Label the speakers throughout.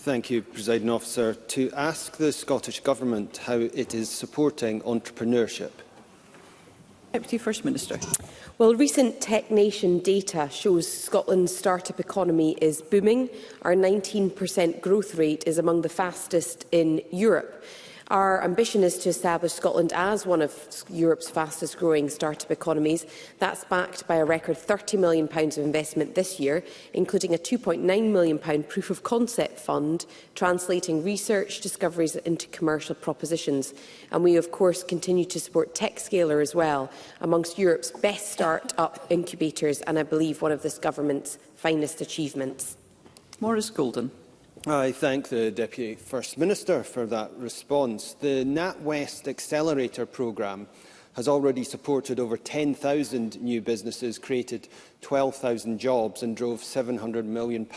Speaker 1: Thank you, Presiding Officer. To ask the Scottish Government how it is supporting entrepreneurship.
Speaker 2: Deputy First Minister.
Speaker 3: Well, recent Tech Nation data shows Scotland's start-up economy is booming. Our 19% growth rate is among the fastest in Europe. Our ambition is to establish Scotland as one of Europe's fastest growing start-up economies. That's backed by a record £30 million of investment this year, including a £2.9 million proof of concept fund, translating research discoveries into commercial propositions. And we, of course, continue to support TechScaler as well, amongst Europe's best start-up incubators, and I believe one of this government's finest achievements.
Speaker 2: Maurice Golden.
Speaker 1: I thank the Deputy First Minister for that response. The NatWest Accelerator programme has already supported over 10,000 new businesses, created 12,000 jobs and drove £700 million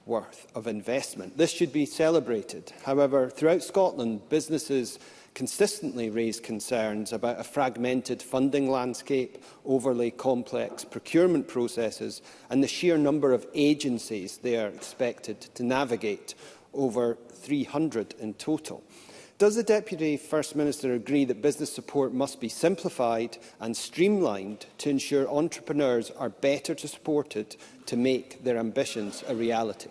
Speaker 1: worth of investment. This should be celebrated. However, throughout Scotland, businesses consistently raise concerns about a fragmented funding landscape, overly complex procurement processes and the sheer number of agencies they are expected to navigate, over 300 in total. Does the Deputy First Minister agree that business support must be simplified and streamlined to ensure entrepreneurs are better supported to make their ambitions a reality?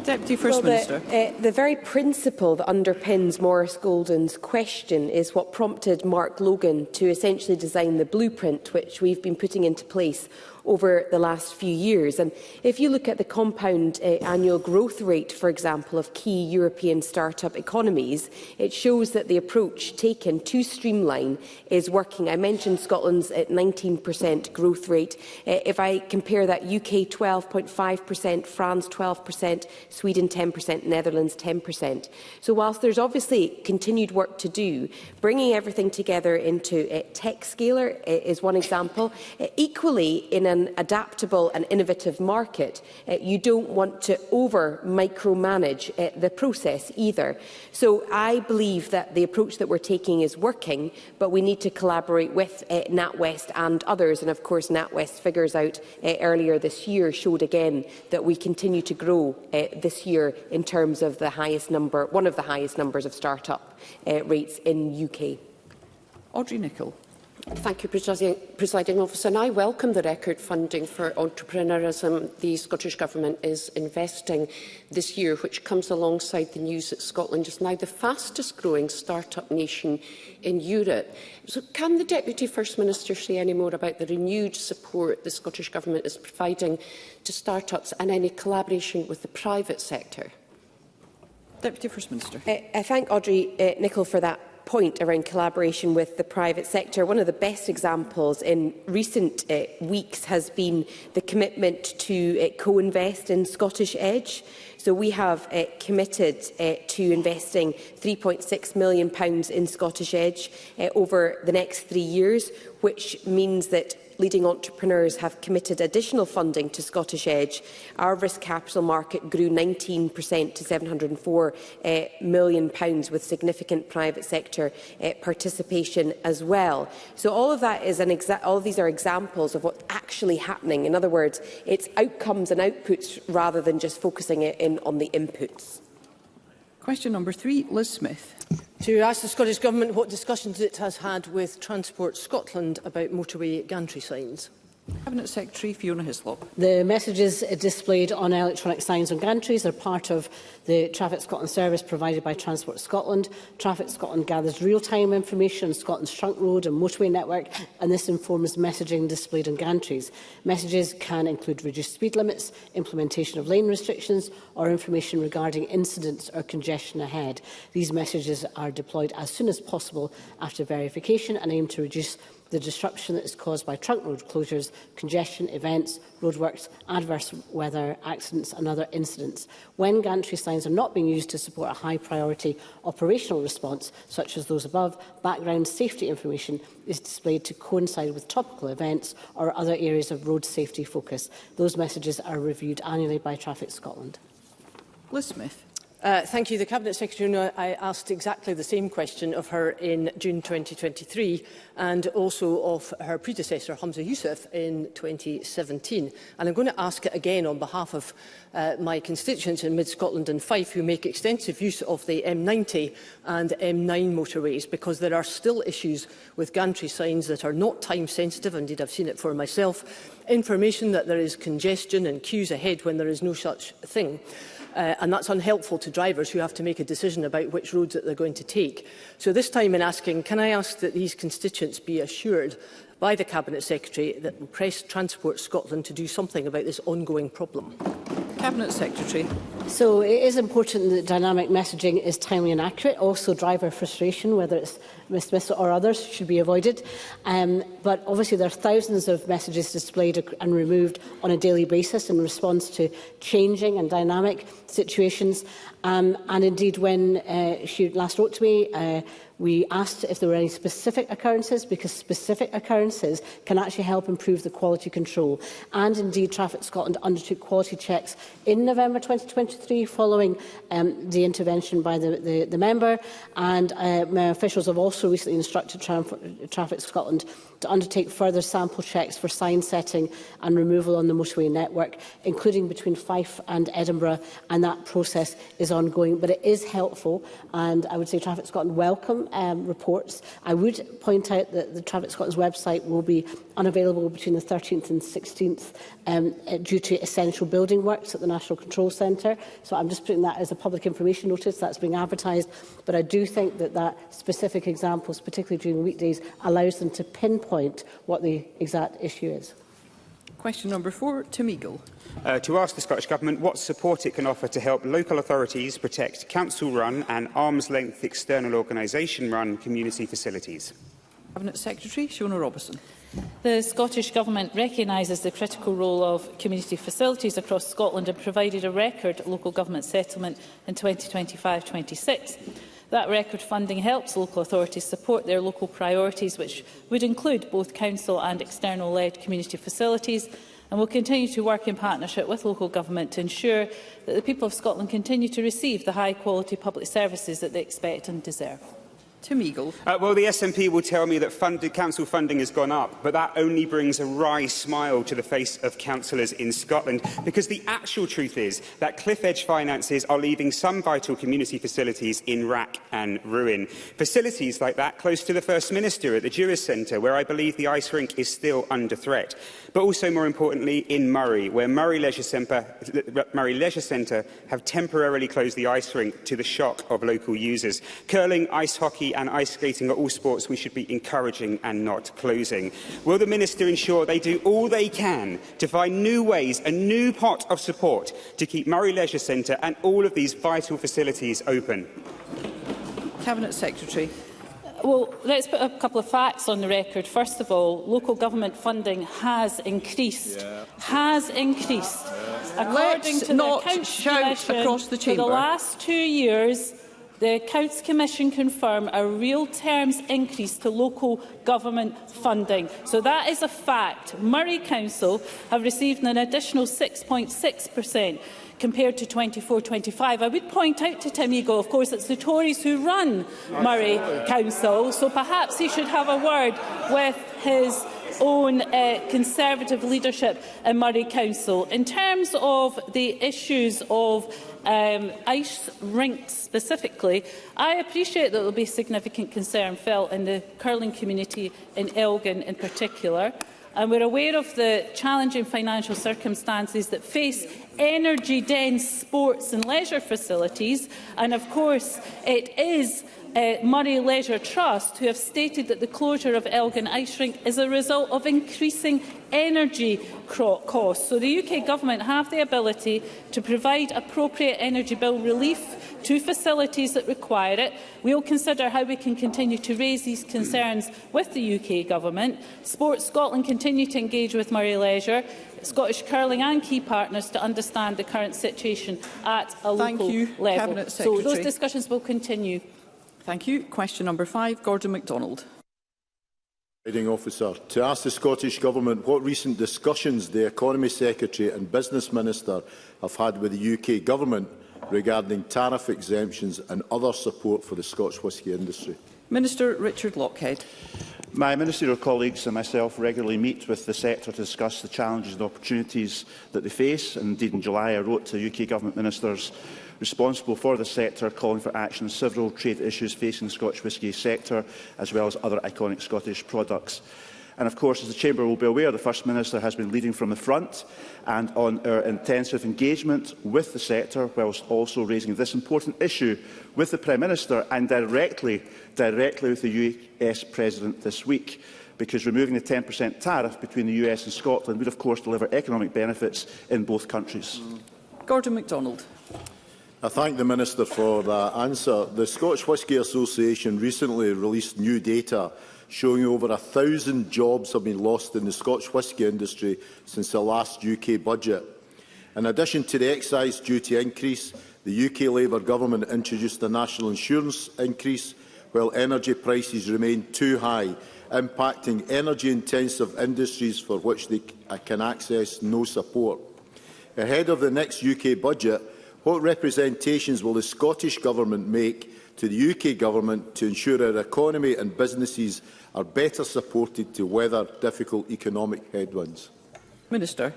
Speaker 2: Deputy First Minister.
Speaker 3: The very principle that underpins Maurice Golden's question is what prompted Mark Logan to essentially design the blueprint which we've been putting into place over the last few years. And if you look at the compound annual growth rate, for example, of key European start-up economies, it shows that the approach taken to streamline is working. I mentioned Scotland's 19% growth rate. If I compare that, UK 12.5%, France 12%, Sweden 10%, Netherlands 10%. So whilst there's obviously continued work to do, bringing everything together into TechScaler is one example. Equally, in an adaptable and innovative market, you don't want to over-micromanage the process either. So I believe that the approach that we're taking is working, but we need to collaborate with NatWest and others. And of course, NatWest figures out earlier this year showed again that we continue to grow this year in terms of the highest number, one of the highest numbers of start-up rates in UK.
Speaker 2: Audrey Nicholl.
Speaker 4: Thank you, Presiding Officer. And I welcome the record funding for entrepreneurism the Scottish Government is investing this year, which comes alongside the news that Scotland is now the fastest growing start-up nation in Europe. So can the Deputy First Minister say any more about the renewed support the Scottish Government is providing to start-ups and any collaboration with the private sector?
Speaker 2: Deputy First Minister.
Speaker 3: I thank Audrey Nicholl for that point around collaboration with the private sector. One of the best examples in recent weeks has been the commitment to co-invest in Scottish Edge. So we have committed to investing £3.6 million in Scottish Edge over the next 3 years, which means that leading entrepreneurs have committed additional funding to Scottish Edge. Our risk capital market grew 19% to £704 million, with significant private sector participation as well. So all of that is all of these are examples of what's actually happening. In other words, it's outcomes and outputs rather than just focusing in on the inputs.
Speaker 2: Question number 3, Liz Smith.
Speaker 5: To ask the Scottish Government what discussions it has had with Transport Scotland about motorway gantry signs.
Speaker 2: Cabinet Secretary Fiona Hislop.
Speaker 6: The messages displayed on electronic signs on gantries are part of the Traffic Scotland service provided by Transport Scotland. Traffic Scotland gathers real-time information on Scotland's trunk road and motorway network, and this informs messaging displayed on gantries. Messages can include reduced speed limits, implementation of lane restrictions, or information regarding incidents or congestion ahead. These messages are deployed as soon as possible after verification and aim to reduce the disruption that is caused by trunk road closures, congestion, events, roadworks, adverse weather, accidents and other incidents. When gantry signs are not being used to support a high-priority operational response, such as those above, background safety information is displayed to coincide with topical events or other areas of road safety focus. Those messages are reviewed annually by Traffic Scotland.
Speaker 2: Liz Smith.
Speaker 5: Thank you. The Cabinet Secretary, I asked exactly the same question of her in June 2023 and also of her predecessor, Hamza Youssef, in 2017. And I'm going to ask it again on behalf of my constituents in Mid-Scotland and Fife, who make extensive use of the M90 and M9 motorways, because there are still issues with gantry signs that are not time-sensitive. Indeed, I've seen it for myself. Information that there is congestion and queues ahead when there is no such thing. And that's unhelpful to drivers who have to make a decision about which roads that they're going to take. So this time in asking, can I ask that these constituents be assured by the Cabinet Secretary that will press Transport Scotland to do something about this ongoing problem?
Speaker 2: Cabinet Secretary.
Speaker 6: So it is important that dynamic messaging is timely and accurate. Also, driver frustration, whether it's dismissal or others, should be avoided. But obviously there are thousands of messages displayed and removed on a daily basis in response to changing and dynamic situations. And indeed, when she last wrote to me, we asked if there were any specific occurrences, because specific occurrences can actually help improve the quality control. And indeed, Traffic Scotland undertook quality checks in November 2023 following the intervention by the member. And my officials have also recently instructed Traffic Scotland to undertake further sample checks for sign setting and removal on the motorway network, including between Fife and Edinburgh, and that process is ongoing. But it is helpful, and I would say Traffic Scotland welcome reports. I would point out that the Traffic Scotland's website will be unavailable between the 13th and 16th due to essential building works at the National Control Centre. So I'm just putting that as a public information notice that's being advertised. But I do think that specific examples, particularly during weekdays, allows them to pinpoint what the exact issue is.
Speaker 2: Question number 4, Tim Eagle.
Speaker 7: To ask the Scottish Government what support it can offer to help local authorities protect council-run and arm's-length external organisation-run community facilities.
Speaker 2: Cabinet Secretary Shona Robertson.
Speaker 8: The Scottish Government recognises the critical role of community facilities across Scotland and provided a record local government settlement in 2025-26. That record funding helps local authorities support their local priorities, which would include both council and external-led community facilities, and will continue to work in partnership with local government to ensure that the people of Scotland continue to receive the high-quality public services that they expect and deserve.
Speaker 2: Tim Eagle.
Speaker 7: Well, the SNP will tell me that council funding has gone up, but that only brings a wry smile to the face of councillors in Scotland, because the actual truth is that cliff-edge finances are leaving some vital community facilities in rack and ruin. Facilities like that close to the First Minister at the Jewis Centre, where I believe the ice rink is still under threat. But also, more importantly, in Murray, where Murray Leisure Centre have temporarily closed the ice rink to the shock of local users. Curling, ice hockey and ice skating are all sports we should be encouraging and not closing. Will the Minister ensure they do all they can to find new ways, a new pot of support to keep Murray Leisure Centre and all of these vital facilities open?
Speaker 2: Cabinet Secretary.
Speaker 8: Well, let's put a couple of facts on the record. First of all, local government funding has increased. According to the Accounts Commission,
Speaker 2: across the chamber.
Speaker 8: For the last 2 years, the Accounts Commission confirmed a real terms increase to local government funding. So that is a fact. Murray Council have received an additional 6.6%. compared to 24-25. I would point out to Tim Eagle, of course, it's the Tories who run Murray Council, so perhaps he should have a word with his own Conservative leadership in Murray Council. In terms of the issues of ice rinks specifically, I appreciate that there will be significant concern felt in the curling community in Elgin in particular. And we're aware of the challenging financial circumstances that face energy-dense sports and leisure facilities. And of course, it is Murray Leisure Trust who have stated that the closure of Elgin Ice Rink is a result of increasing energy costs. So the UK Government have the ability to provide appropriate energy bill relief to facilities that require it. We will consider how we can continue to raise these concerns with the UK Government. Sports Scotland continue to engage with Murray Leisure, Scottish Curling and key partners to understand the current situation at a local level.
Speaker 2: Cabinet Secretary.
Speaker 8: So those discussions will continue.
Speaker 2: Thank you. Question number 5, Gordon MacDonald.
Speaker 9: Presiding Officer, to ask the Scottish Government what recent discussions the Economy Secretary and Business Minister have had with the UK Government regarding tariff exemptions and other support for the Scotch whisky industry?
Speaker 2: Minister Richard Lockhead.
Speaker 10: My ministerial colleagues and myself regularly meet with the sector to discuss the challenges and opportunities that they face. And indeed, in July, I wrote to UK Government ministers responsible for the sector, calling for action on several trade issues facing the Scotch whisky sector, as well as other iconic Scottish products. And of course, as the Chamber will be aware, the First Minister has been leading from the front and on our intensive engagement with the sector, whilst also raising this important issue with the Prime Minister and directly with the US President this week, because removing the 10% tariff between the US and Scotland would of course deliver economic benefits in both countries.
Speaker 2: Gordon MacDonald.
Speaker 9: I thank the Minister for that answer. The Scotch Whisky Association recently released new data showing over 1,000 jobs have been lost in the Scotch whisky industry since the last UK budget. In addition to the excise duty increase, the UK Labour Government introduced a national insurance increase, while energy prices remain too high, impacting energy-intensive industries for which they can access no support. Ahead of the next UK budget, what representations will the Scottish Government make to the UK Government to ensure our economy and businesses are better supported to weather difficult economic headwinds?
Speaker 2: Minister.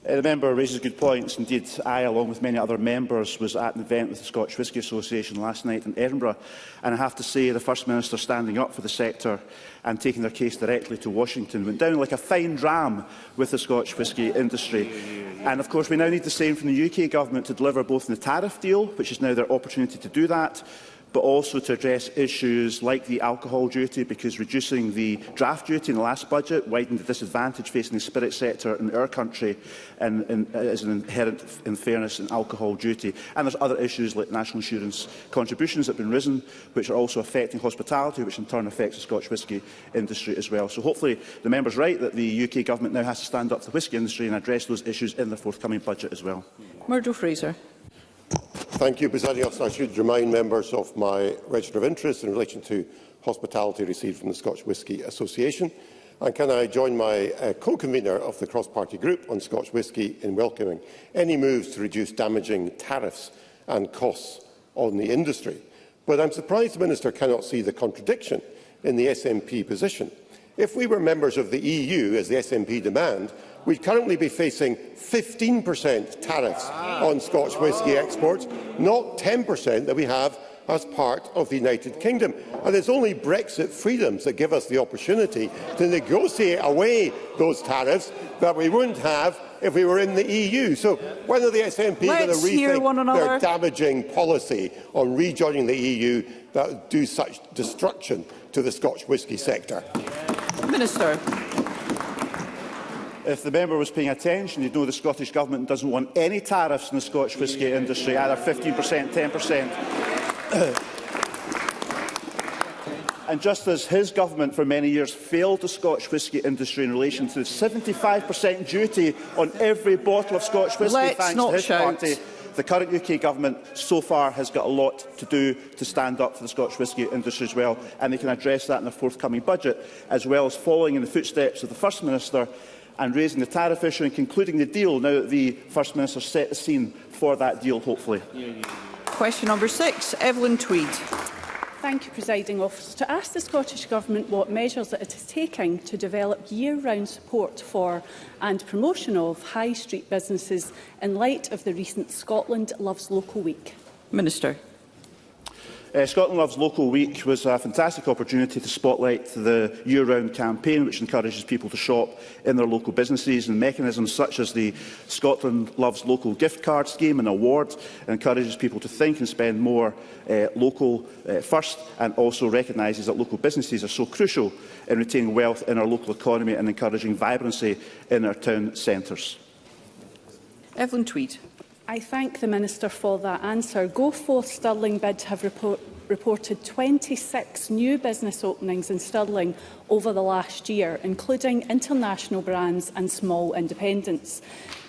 Speaker 10: The member raises good points. Indeed, I, along with many other members, was at an event with the Scotch Whisky Association last night in Edinburgh, and I have to say the First Minister standing up for the sector and taking their case directly to Washington went down like a fine dram with the Scotch whisky industry. And of course we now need the same from the UK Government to deliver both in the tariff deal, which is now their opportunity to do that, but also to address issues like the alcohol duty, because reducing the draft duty in the last budget widened the disadvantage facing the spirit sector in our country and is an inherent unfairness in alcohol duty. And there's other issues like national insurance contributions that have been risen, which are also affecting hospitality, which in turn affects the Scotch whisky industry as well. So hopefully the member's right that the UK Government now has to stand up to the whisky industry and address those issues in the forthcoming budget as well.
Speaker 2: Murdo Fraser.
Speaker 11: Thank you, Presiding Officer. I should remind members of my register of interest in relation to hospitality received from the Scotch Whisky Association. And can I join my co-convener of the cross-party group on Scotch whisky in welcoming any moves to reduce damaging tariffs and costs on the industry. But I'm surprised the Minister cannot see the contradiction in the SNP position. If we were members of the EU, as the SNP demand, we'd currently be facing 15% tariffs on Scotch whisky exports, not 10% that we have as part of the United Kingdom. And it's only Brexit freedoms that give us the opportunity to negotiate away those tariffs that we wouldn't have if we were in the EU. So when are the SNP going to rethink their damaging policy on rejoining the EU that would do such destruction to the Scotch whisky sector?
Speaker 2: Minister.
Speaker 10: If the member was paying attention, you'd know the Scottish Government doesn't want any tariffs in the Scotch whisky industry, either 15%, 10%. And just as his government for many years failed the Scotch whisky industry in relation to the 75% duty on every bottle of Scotch whisky, thanks to his party, the current UK Government so far has got a lot to do to stand up for the Scotch whisky industry as well, and they can address that in the forthcoming budget, as well as following in the footsteps of the First Minister and raising the tariff issue and concluding the deal now that the First Minister set the scene for that deal, hopefully.
Speaker 2: Question number 6, Evelyn Tweed.
Speaker 12: Thank you, Presiding Officer. To ask the Scottish Government what measures it is taking to develop year-round support for and promotion of high street businesses in light of the recent Scotland Loves Local Week.
Speaker 2: Minister.
Speaker 10: Scotland Loves Local Week was a fantastic opportunity to spotlight the year-round campaign, which encourages people to shop in their local businesses, and mechanisms such as the Scotland Loves Local gift card scheme and award encourages people to think and spend more local first, and also recognises that local businesses are so crucial in retaining wealth in our local economy and encouraging vibrancy in our town centres.
Speaker 2: Evelyn Tweed.
Speaker 12: I thank the Minister for that answer. Go Forth Stirling bids have reported 26 new business openings in Stirling over the last year, including international brands and small independents.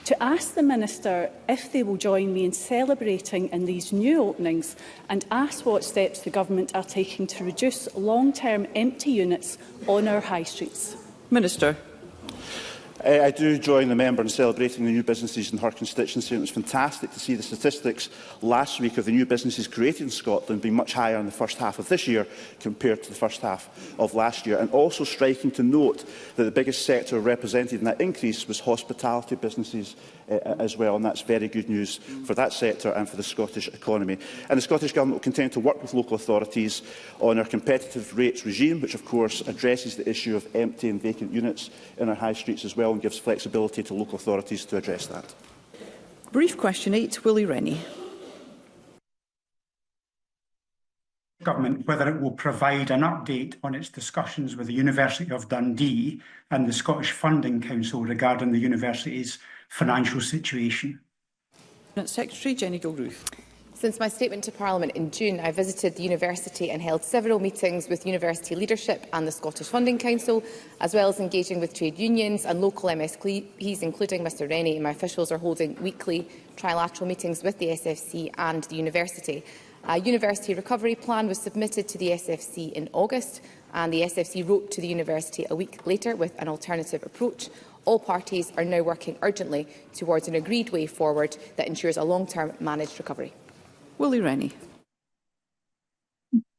Speaker 12: To ask the Minister if they will join me in celebrating in these new openings, and ask what steps the Government are taking to reduce long-term empty units on our high streets.
Speaker 2: Minister.
Speaker 10: I do join the member in celebrating the new businesses in her constituency. It was fantastic to see the statistics last week of the new businesses created in Scotland being much higher in the first half of this year compared to the first half of last year. And also striking to note that the biggest sector represented in that increase was hospitality businesses as well. And that's very good news for that sector and for the Scottish economy. And the Scottish Government will continue to work with local authorities on our competitive rates regime, which of course addresses the issue of empty and vacant units in our high streets as well, and gives flexibility to local authorities to address that.
Speaker 2: Brief question 8, Willie Rennie.
Speaker 13: Government whether it will provide an update on its discussions with the University of Dundee and the Scottish Funding Council regarding the university's financial situation.
Speaker 2: Secretary Jenny Gilruth.
Speaker 14: Since my statement to Parliament in June, I visited the university and held several meetings with university leadership and the Scottish Funding Council, as well as engaging with trade unions and local MSPs, including Mr Rennie. My officials are holding weekly trilateral meetings with the SFC and the university. A university recovery plan was submitted to the SFC in August, and the SFC wrote to the university a week later with an alternative approach. All parties are now working urgently towards an agreed way forward that ensures a long-term managed recovery.
Speaker 2: Willie Rennie.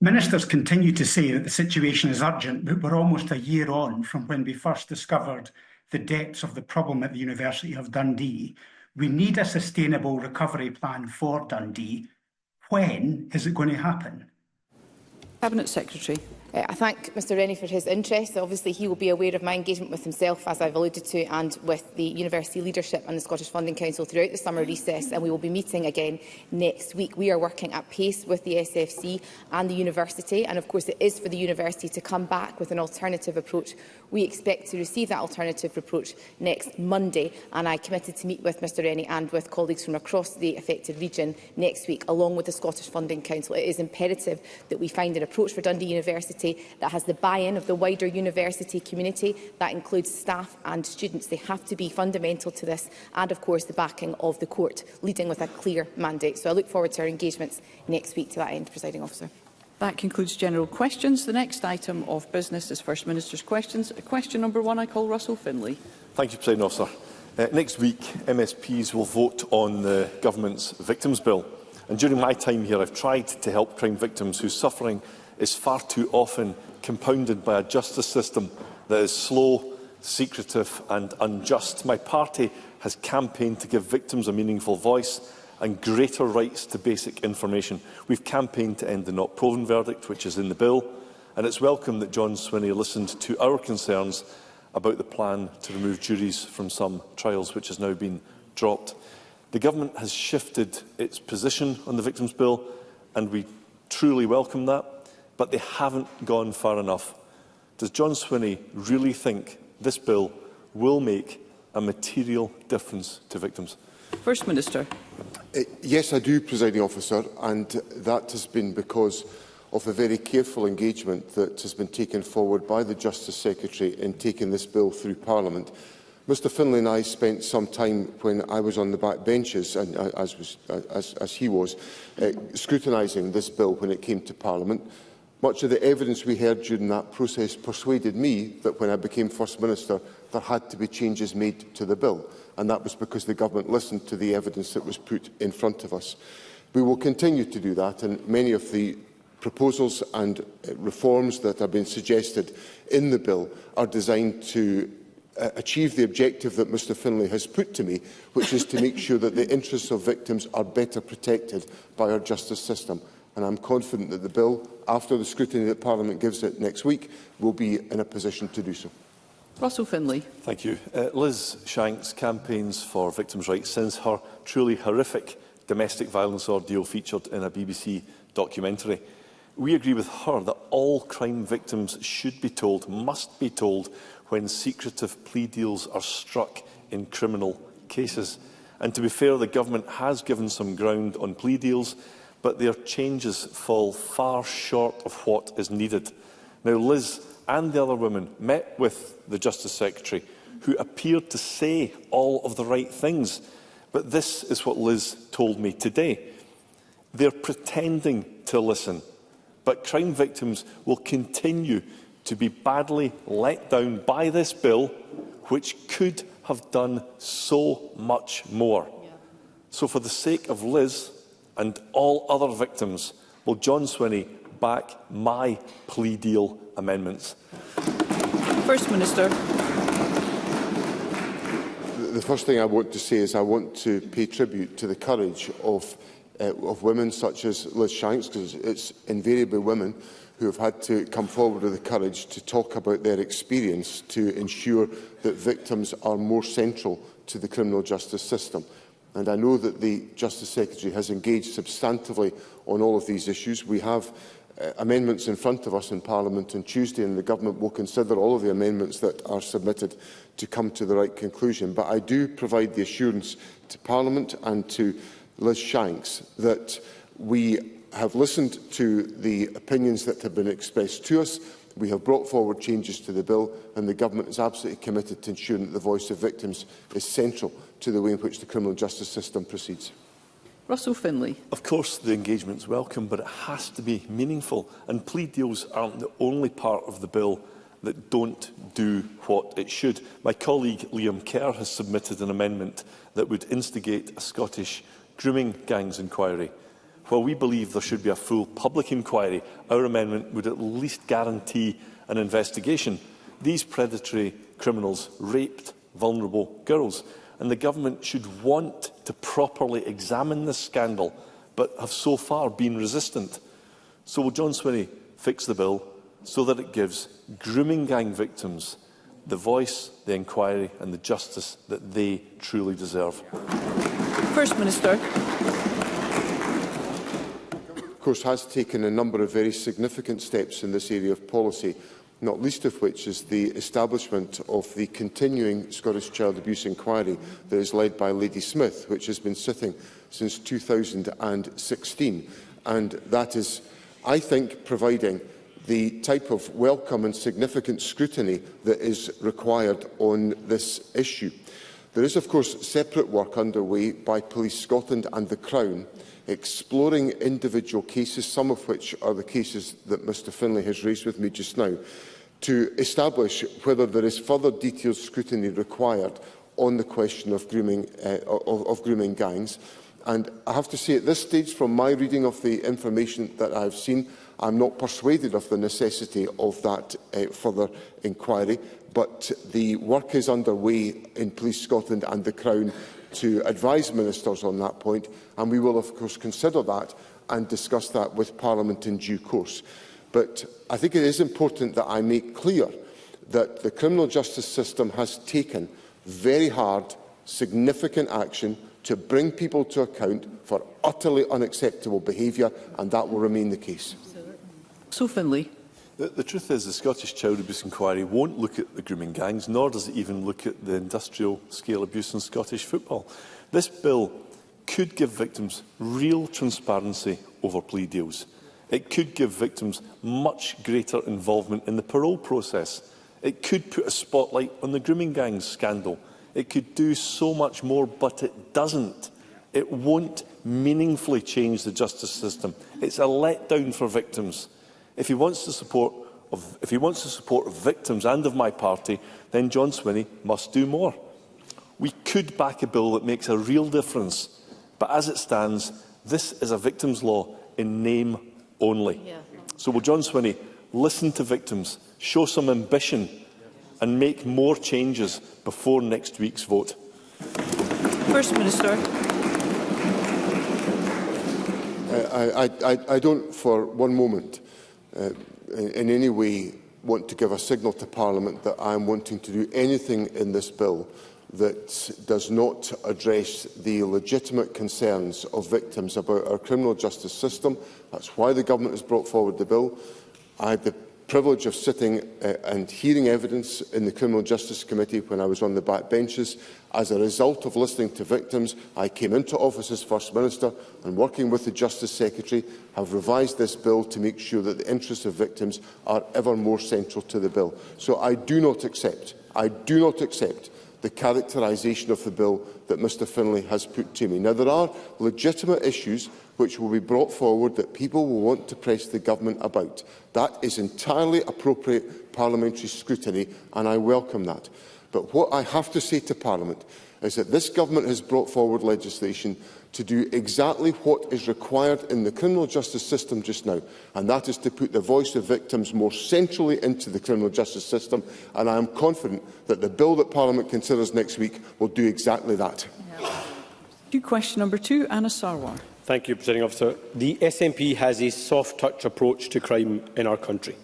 Speaker 13: Ministers continue to say that the situation is urgent, but we're almost a year on from when we first discovered the depths of the problem at the University of Dundee. We need a sustainable recovery plan for Dundee. When is it going to happen?
Speaker 2: Cabinet Secretary.
Speaker 14: I thank Mr Rennie for his interest. Obviously, he will be aware of my engagement with himself, as I've alluded to, and with the university leadership and the Scottish Funding Council throughout the summer recess, and we will be meeting again next week. We are working at pace with the SFC and the university, and of course it is for the university to come back with an alternative approach. We expect to receive that alternative approach next Monday, and I committed to meet with Mr Rennie and with colleagues from across the affected region next week, along with the Scottish Funding Council. It is imperative that we find an approach for Dundee University that has the buy-in of the wider university community. That includes staff and students. They have to be fundamental to this, and of course the backing of the court, leading with a clear mandate. So I look forward to our engagements next week to that end, Presiding Officer.
Speaker 2: That concludes general questions. The next item of business is First Minister's questions. Question number 1, I call Russell Finlay.
Speaker 15: Thank you, Presiding Officer. Next week, MSPs will vote on the Government's Victims Bill. And during my time here, I've tried to help crime victims whose suffering is far too often compounded by a justice system that is slow, secretive and unjust. My party has campaigned to give victims a meaningful voice and greater rights to basic information. We've campaigned to end the not proven verdict, which is in the bill, and it's welcome that John Swinney listened to our concerns about the plan to remove juries from some trials, which has now been dropped. The Government has shifted its position on the Victims Bill, and we truly welcome that, but they haven't gone far enough. Does John Swinney really think this bill will make a material difference to victims?
Speaker 2: First Minister.
Speaker 16: Yes, I do, Presiding Officer, and that has been because of a very careful engagement that has been taken forward by the Justice Secretary in taking this bill through Parliament. Mr Finlay and I spent some time when I was on the back benches, and as he was, scrutinising this bill when it came to Parliament. Much of the evidence we heard during that process persuaded me that when I became First Minister, there had to be changes made to the bill, and that was because the Government listened to the evidence that was put in front of us. We will continue to do that, and many of the proposals and reforms that have been suggested in the bill are designed to achieve the objective that Mr Finlay has put to me, which is to make sure that the interests of victims are better protected by our justice system. And I'm confident that the bill, after the scrutiny that Parliament gives it next week, will be in a position to do so.
Speaker 2: Russell Finlay.
Speaker 15: Thank you. Liz Shanks campaigns for victims' rights since her truly horrific domestic violence ordeal featured in a BBC documentary. We agree with her that all crime victims should be told, must be told, when secretive plea deals are struck in criminal cases. And to be fair, the Government has given some ground on plea deals, but their changes fall far short of what is needed. Now, Liz and the other women met with the Justice Secretary, who appeared to say all of the right things. But this is what Liz told me today. They're pretending to listen, but crime victims will continue to be badly let down by this bill, which could have done so much more. So for the sake of Liz and all other victims, will John Swinney back my plea deal amendments?
Speaker 2: First Minister.
Speaker 16: The first thing I want to say is I want to pay tribute to the courage of women such as Liz Shanks, because it's invariably women who have had to come forward with the courage to talk about their experience to ensure that victims are more central to the criminal justice system. And I know that the Justice Secretary has engaged substantively on all of these issues. We have amendments in front of us in Parliament on Tuesday, and the Government will consider all of the amendments that are submitted to come to the right conclusion. But I do provide the assurance to Parliament and to Liz Shanks that we have listened to the opinions that have been expressed to us. We have brought forward changes to the bill, and the Government is absolutely committed to ensuring that the voice of victims is central to the way in which the criminal justice system proceeds.
Speaker 2: Russell Finlay.
Speaker 15: Of course, the engagement is welcome, but it has to be meaningful. And plea deals aren't the only part of the bill that don't do what it should. My colleague Liam Kerr has submitted an amendment that would instigate a Scottish grooming gangs inquiry. While we believe there should be a full public inquiry, our amendment would at least guarantee an investigation. These predatory criminals raped vulnerable girls, and the Government should want to properly examine this scandal, but have so far been resistant. So will John Swinney fix the bill so that it gives grooming gang victims the voice, the inquiry and the justice that they truly deserve?
Speaker 2: First Minister.
Speaker 16: Of course, has taken a number of very significant steps in this area of policy, not least of which is the establishment of the continuing Scottish Child Abuse Inquiry that is led by Lady Smith, which has been sitting since 2016. And that is, I think, providing the type of welcome and significant scrutiny that is required on this issue. There is, of course, separate work underway by Police Scotland and the Crown, exploring individual cases, some of which are the cases that Mr Finlay has raised with me just now, to establish whether there is further detailed scrutiny required on the question of grooming gangs. And I have to say, at this stage, from my reading of the information that I have seen, I am not persuaded of the necessity of that further inquiry. But the work is underway in Police Scotland and the Crown to advise ministers on that point, and we will, of course, consider that and discuss that with Parliament in due course. But I think it is important that I make clear that the criminal justice system has taken very hard, significant action to bring people to account for utterly unacceptable behaviour, and that will remain the case.
Speaker 2: So Finlay.
Speaker 15: The truth is the Scottish Child Abuse Inquiry won't look at the grooming gangs, nor does it even look at the industrial-scale abuse in Scottish football. This bill could give victims real transparency over plea deals. It could give victims much greater involvement in the parole process. It could put a spotlight on the grooming gangs scandal. It could do so much more, but it doesn't. It won't meaningfully change the justice system. It's a letdown for victims. If he wants the support of victims and of my party, then John Swinney must do more. We could back a bill that makes a real difference, but as it stands, this is a victims' law in name only. So will John Swinney listen to victims, show some ambition and make more changes before next week's vote?
Speaker 2: First Minister.
Speaker 16: I don't for one moment in any way want to give a signal to Parliament that I am wanting to do anything in this bill that does not address the legitimate concerns of victims about our criminal justice system. That's why the Government has brought forward the bill. I had the privilege of sitting and hearing evidence in the Criminal Justice Committee when I was on the back benches. As a result of listening to victims, I came into office as First Minister and, working with the Justice Secretary, have revised this bill to make sure that the interests of victims are ever more central to the bill. So I do not accept the characterisation of the bill that Mr Finlay has put to me. Now, there are legitimate issues which will be brought forward that people will want to press the Government about. That is entirely appropriate parliamentary scrutiny, and I welcome that. But what I have to say to Parliament is that this government has brought forward legislation to do exactly what is required in the criminal justice system just now, and that is to put the voice of victims more centrally into the criminal justice system, and I am confident that the bill that Parliament considers next week will do exactly that.
Speaker 2: Question number 2, Anna Sarwar.
Speaker 17: Thank you, Presiding Officer. The SNP has a soft-touch approach to crime in our country.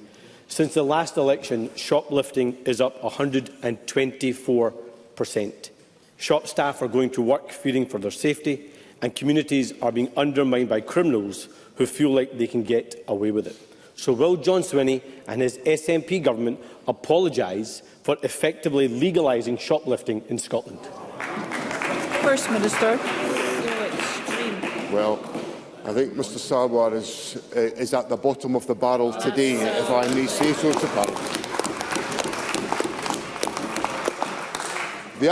Speaker 17: Since the last election, shoplifting is up 124%. Shop staff are going to work fearing for their safety, and communities are being undermined by criminals who feel like they can get away with it. So will John Swinney and his SNP government apologise for effectively legalising shoplifting in Scotland?
Speaker 2: First Minister.
Speaker 16: Well, I think Mr Sarwar is at the bottom of the barrel today, if I may say so to Parliament. The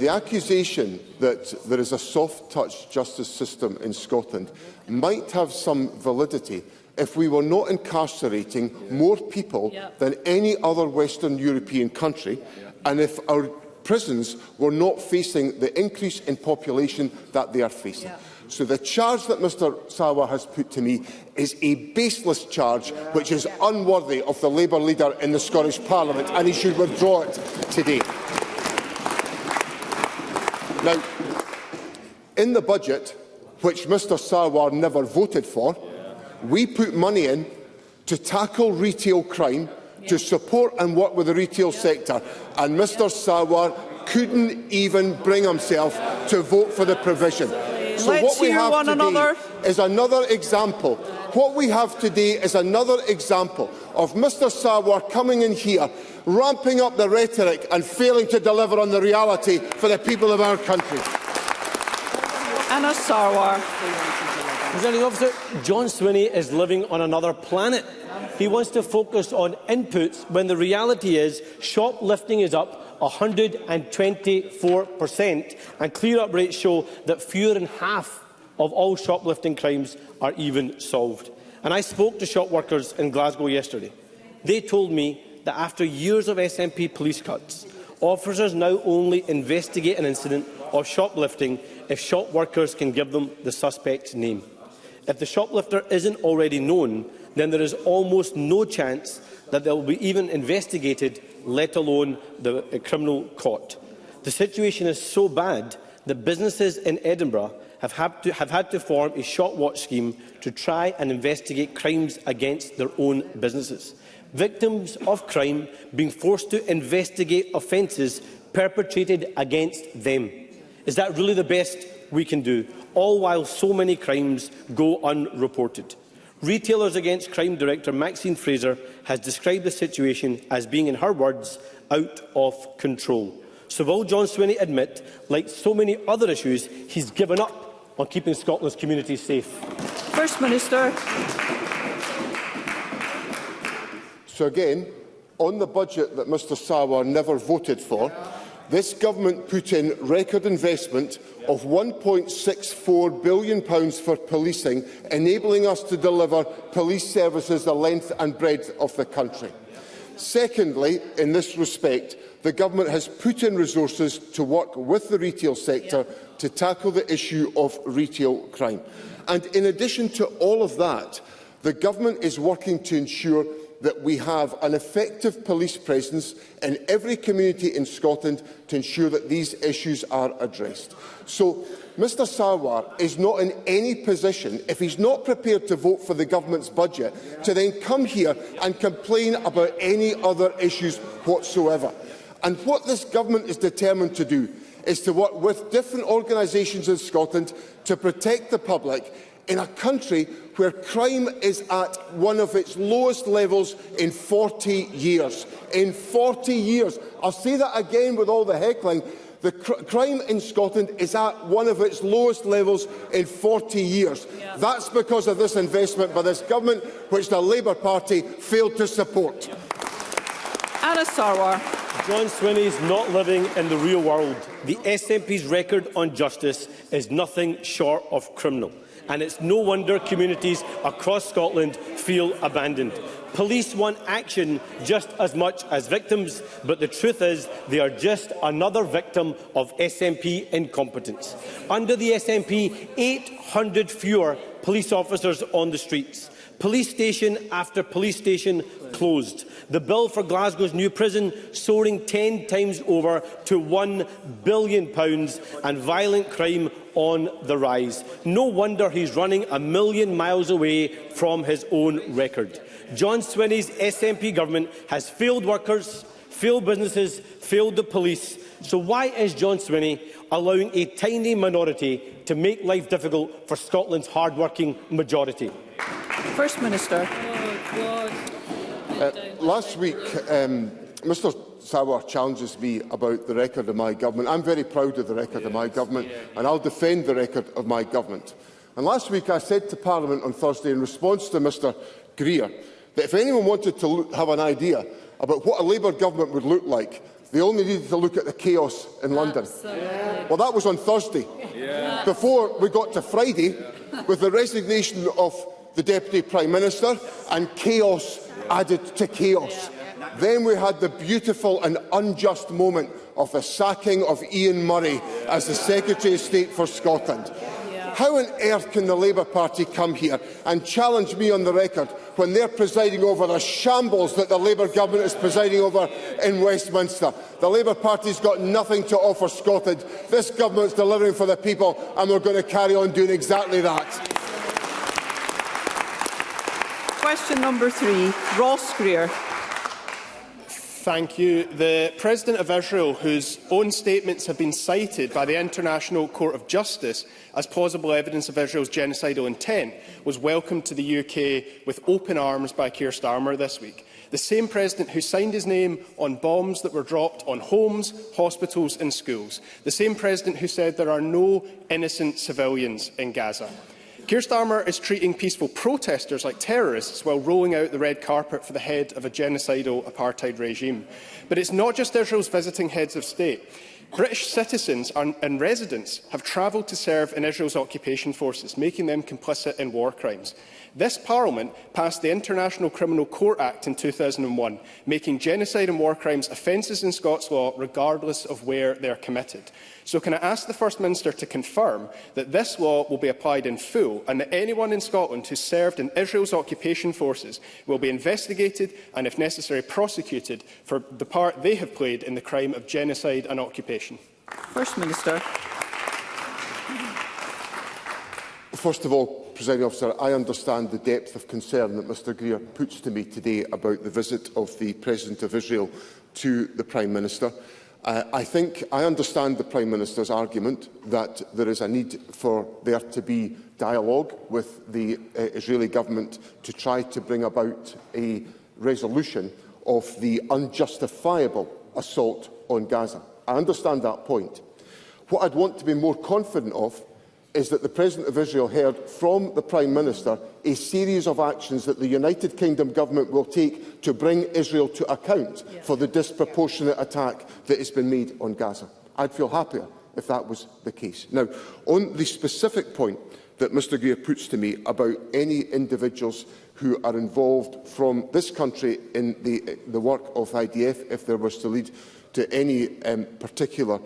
Speaker 16: accusation that there is a soft-touch justice system in Scotland might have some validity if we were not incarcerating more people than any other Western European country, and if our prisons were not facing the increase in population that they are facing. So the charge that Mr Sarwar has put to me is a baseless charge which is unworthy of the Labour leader in the Scottish Parliament, and he should withdraw it today. Now, in the budget, which Mr Sarwar never voted for, we put money in to tackle retail crime, to support and work with the retail sector, and Mr Sarwar couldn't even bring himself to vote for the provision. So what we have today is another example. What we have today is another example of Mr Sarwar coming in here, ramping up the rhetoric and failing to deliver on the reality for the people of our country.
Speaker 2: Anna Sarwar.
Speaker 17: Presiding Officer, John Swinney is living on another planet. He wants to focus on inputs when the reality is shoplifting is up 124%, and clear-up rates show that fewer than half of all shoplifting crimes are even solved. And I spoke to shop workers in Glasgow yesterday. They told me that after years of SNP police cuts, officers now only investigate an incident of shoplifting if shop workers can give them the suspect's name. If the shoplifter isn't already known, then there is almost no chance that they will be even investigated, let alone the criminal caught. The situation is so bad that businesses in Edinburgh have had to form a shop watch scheme to try and investigate crimes against their own businesses. Victims of crime being forced to investigate offences perpetrated against them. Is that really the best we can do, all while so many crimes go unreported? Retailers Against Crime Director Maxine Fraser has described the situation as being, in her words, out of control. So will John Swinney admit, like so many other issues, he's given up on keeping Scotland's communities safe?
Speaker 2: First Minister.
Speaker 16: So again, on the budget that Mr Sarwar never voted for, this government put in record investment of £1.64 billion for policing, enabling us to deliver police services the length and breadth of the country. Secondly, in this respect, the government has put in resources to work with the retail sector to tackle the issue of retail crime. And in addition to all of that, the government is working to ensure that we have an effective police presence in every community in Scotland to ensure that these issues are addressed. So Mr Sarwar is not in any position, if he's not prepared to vote for the government's budget, to then come here and complain about any other issues whatsoever. And what this government is determined to do is to work with different organisations in Scotland to protect the public in a country where crime is at one of its lowest levels in 40 years. In 40 years. I'll say that again with all the heckling. The crime in Scotland is at one of its lowest levels in 40 years. Yeah. That's because of this investment by this government, which the Labour Party failed to support.
Speaker 2: Anna Sarwar.
Speaker 17: John Swinney is not living in the real world. The SNP's record on justice is nothing short of criminal. and it's no wonder communities across Scotland feel abandoned. Police want action just as much as victims, but the truth is they are just another victim of SNP incompetence. Under the SNP, 800 fewer police officers on the streets. Police station after police station closed. The bill for Glasgow's new prison soaring 10 times over to £1 billion, and violent crime on the rise. No wonder he's running a million miles away from his own record. John Swinney's SNP government has failed workers, failed businesses, failed the police. So why is John Swinney allowing a tiny minority to make life difficult for Scotland's hard-working majority?
Speaker 2: First Minister.
Speaker 16: Last week, Mr Sauer challenges me about the record of my government. I'm very proud of the record of my government, and I'll defend the record of my government. And last week I said to Parliament on Thursday, in response to Mr Greer, that if anyone wanted to have an idea about what a Labour government would look like, they only needed to look at the chaos in London. Well, that was on Thursday, before we got to Friday, with the resignation of the Deputy Prime Minister and chaos added to chaos. Then we had the beautiful and unjust moment of the sacking of Ian Murray as the Secretary of State for Scotland. How on earth can the Labour Party come here and challenge me on the record when they're presiding over the shambles that the Labour government is presiding over in Westminster? The Labour Party's got nothing to offer Scotland. This government's delivering for the people, and we're going to carry on doing exactly that.
Speaker 2: Question number 3, Ross Greer.
Speaker 18: Thank you. The President of Israel, whose own statements have been cited by the International Court of Justice as plausible evidence of Israel's genocidal intent, was welcomed to the UK with open arms by Keir Starmer this week. The same President who signed his name on bombs that were dropped on homes, hospitals and schools. The same President who said there are no innocent civilians in Gaza. Keir Starmer is treating peaceful protesters like terrorists while rolling out the red carpet for the head of a genocidal apartheid regime. But it's not just Israel's visiting heads of state. British citizens and residents have travelled to serve in Israel's occupation forces, making them complicit in war crimes. This Parliament passed the International Criminal Court Act in 2001, making genocide and war crimes offences in Scots law regardless of where they are committed. So can I ask the First Minister to confirm that this law will be applied in full and that anyone in Scotland who served in Israel's occupation forces will be investigated and, if necessary, prosecuted for the part they have played in the crime of genocide and occupation?
Speaker 2: First Minister.
Speaker 16: First of all, Presiding Officer, I understand the depth of concern that Mr Greer puts to me today about the visit of the President of Israel to the Prime Minister. I understand the Prime Minister's argument that there is a need for there to be dialogue with the Israeli government to try to bring about a resolution of the unjustifiable assault on Gaza. I understand that point. What I'd want to be more confident of is that the President of Israel heard from the Prime Minister a series of actions that the United Kingdom government will take to bring Israel to account for the disproportionate attack that has been made on Gaza. I'd feel happier if that was the case. Now, on the specific point that Mr Greer puts to me about any individuals who are involved from this country in the work of IDF, if there was to lead to any particular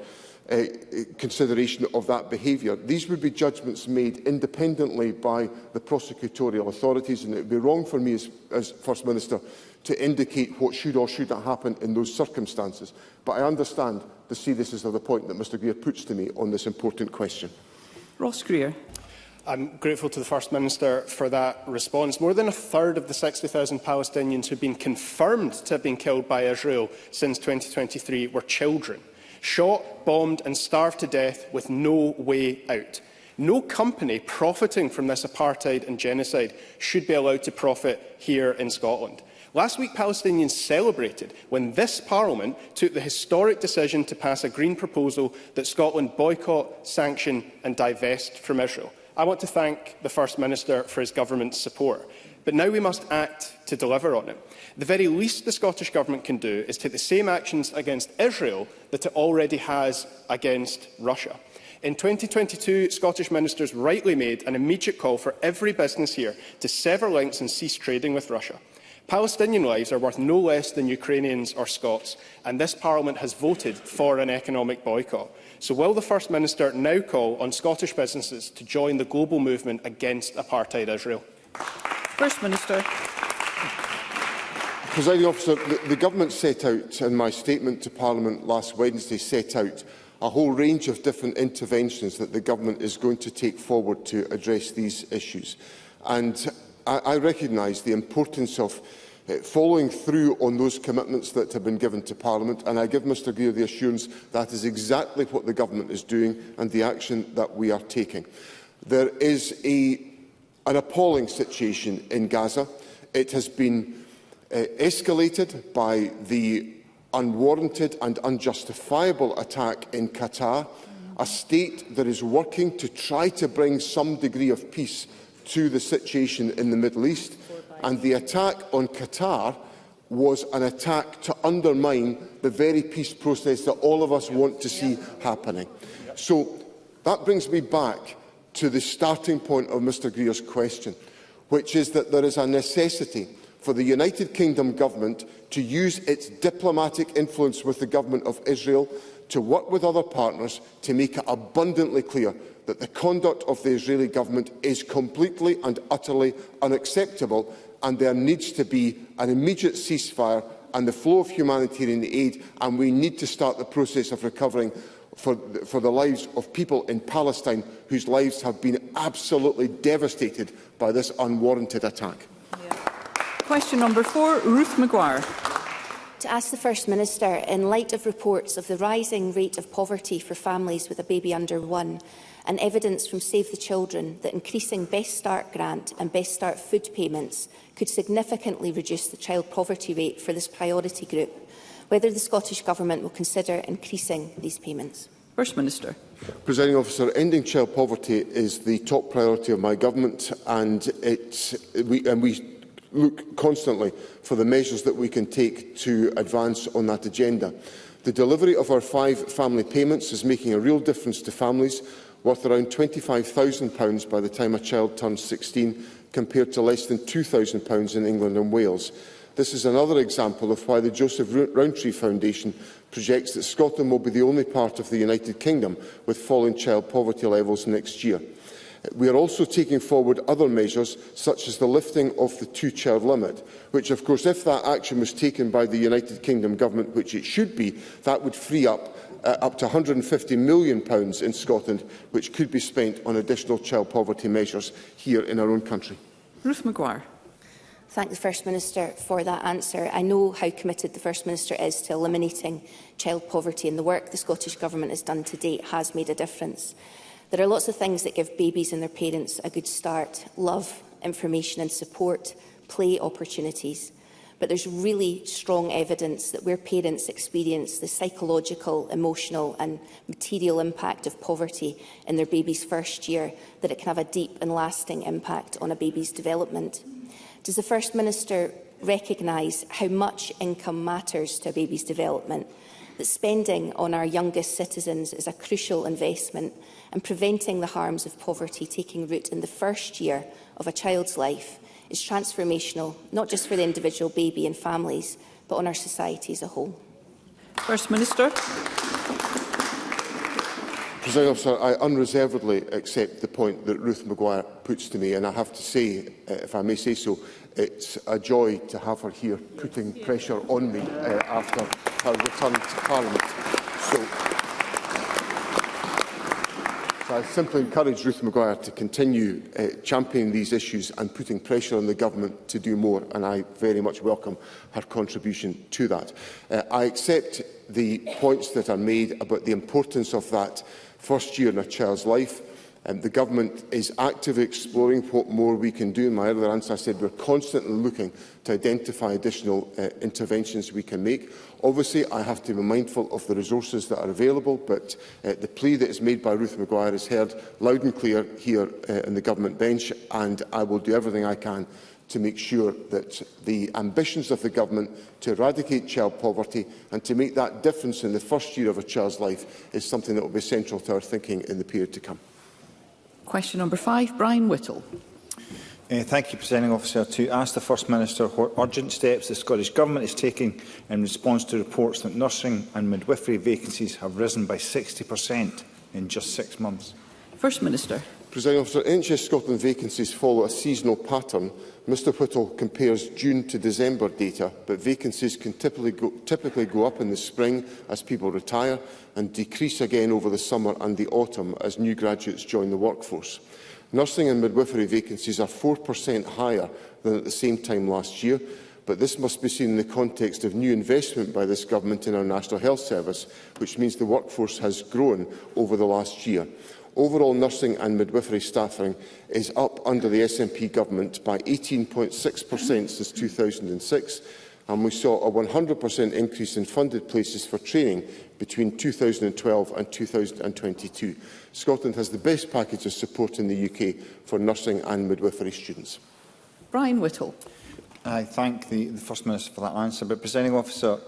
Speaker 16: consideration of that behaviour. These would be judgments made independently by the prosecutorial authorities, and it would be wrong for me as First Minister to indicate what should or should not happen in those circumstances. But I understand the seriousness of the point that Mr Greer puts to me on this important question.
Speaker 2: Ross Greer.
Speaker 18: I'm grateful to the First Minister for that response. More than a third of the 60,000 Palestinians who have been confirmed to have been killed by Israel since 2023 were children. Shot, bombed and starved to death with no way out. No company profiting from this apartheid and genocide should be allowed to profit here in Scotland. Last week, Palestinians celebrated when this Parliament took the historic decision to pass a Green proposal that Scotland boycott, sanction and divest from Israel. I want to thank the First Minister for his government's support. But now we must act to deliver on it. The very least the Scottish Government can do is take the same actions against Israel that it already has against Russia. In 2022, Scottish ministers rightly made an immediate call for every business here to sever links and cease trading with Russia. Palestinian lives are worth no less than Ukrainians or Scots, and this Parliament has voted for an economic boycott. So will the First Minister now call on Scottish businesses to join the global movement against apartheid Israel?
Speaker 2: First Minister.
Speaker 16: Presiding Officer, the Government set out, in my statement to Parliament last Wednesday, set out a whole range of different interventions that the Government is going to take forward to address these issues. And I recognise the importance of following through on those commitments that have been given to Parliament, and I give Mr Greer the assurance that is exactly what the Government is doing and the action that we are taking. There is an appalling situation in Gaza. It has been escalated by the unwarranted and unjustifiable attack in Qatar, a state that is working to try to bring some degree of peace to the situation in the Middle East, and the attack on Qatar was an attack to undermine the very peace process that all of us want to see happening. So that brings me back to the starting point of Mr Greer's question, which is that there is a necessity for the United Kingdom Government to use its diplomatic influence with the Government of Israel to work with other partners to make it abundantly clear that the conduct of the Israeli Government is completely and utterly unacceptable, and there needs to be an immediate ceasefire and the flow of humanitarian aid, and we need to start the process of recovering for the lives of people in Palestine whose lives have been absolutely devastated by this unwarranted attack.
Speaker 2: Question number 4, Ruth Maguire.
Speaker 19: To ask the First Minister, in light of reports of the rising rate of poverty for families with a baby under 1 and evidence from Save the Children that increasing Best Start grant and Best Start food payments could significantly reduce the child poverty rate for this priority group, whether the Scottish Government will consider increasing these payments.
Speaker 2: First Minister.
Speaker 16: Presiding Officer, ending child poverty is the top priority of my government, and we look constantly for the measures that we can take to advance on that agenda. The delivery of our 5 family payments is making a real difference to families, worth around £25,000 by the time a child turns 16, compared to less than £2,000 in England and Wales. This is another example of why the Joseph Rowntree Foundation projects that Scotland will be the only part of the United Kingdom with falling child poverty levels next year. We are also taking forward other measures, such as the lifting of the 2-child limit, which, of course, if that action was taken by the United Kingdom Government, which it should be, that would free up to £150 million in Scotland, which could be spent on additional child poverty measures here in our own country.
Speaker 2: Ruth Maguire.
Speaker 19: Thank the First Minister for that answer. I know how committed the First Minister is to eliminating child poverty, and the work the Scottish Government has done to date has made a difference. There are lots of things that give babies and their parents a good start: love, information and support, play opportunities. But there's really strong evidence that where parents experience the psychological, emotional and material impact of poverty in their baby's first year, that it can have a deep and lasting impact on a baby's development. Does the First Minister recognise how much income matters to a baby's development, that spending on our youngest citizens is a crucial investment, and preventing the harms of poverty taking root in the first year of a child's life is transformational, not just for the individual baby and families, but on our society as a whole?
Speaker 2: First Minister.
Speaker 16: Presiding Officer, I unreservedly accept the point that Ruth Maguire puts to me, and I have to say, if I may say so, it's a joy to have her here putting pressure on me after her return to Parliament. So I simply encourage Ruth Maguire to continue championing these issues and putting pressure on the Government to do more, and I very much welcome her contribution to that. I accept the points that are made about the importance of that first year in a child's life. The Government is actively exploring what more we can do. In my earlier answer, I said we're constantly looking to identify additional interventions we can make. Obviously, I have to be mindful of the resources that are available, but the plea that is made by Ruth Maguire is heard loud and clear here in the Government bench, and I will do everything I can to make sure that the ambitions of the government to eradicate child poverty and to make that difference in the first year of a child's life is something that will be central to our thinking in the period to come.
Speaker 2: Question number 5, Brian Whittle.
Speaker 20: Thank you, Presiding Officer. To ask the First Minister what urgent steps the Scottish Government is taking in response to reports that nursing and midwifery vacancies have risen by 60% in just 6 months.
Speaker 2: First Minister.
Speaker 16: Presiding Officer, NHS Scotland vacancies follow a seasonal pattern. Mr Whittle compares June to December data, but vacancies can typically go up in the spring as people retire and decrease again over the summer and the autumn as new graduates join the workforce. Nursing and midwifery vacancies are 4% higher than at the same time last year, but this must be seen in the context of new investment by this Government in our National Health Service, which means the workforce has grown over the last year. Overall nursing and midwifery staffing is up under the SNP Government by 18.6% since 2006, and we saw a 100% increase in funded places for training between 2012 and 2022. Scotland has the best package of support in the UK for nursing and midwifery students.
Speaker 2: Brian Whittle.
Speaker 20: I thank the First Minister for that answer, but, Presiding Officer,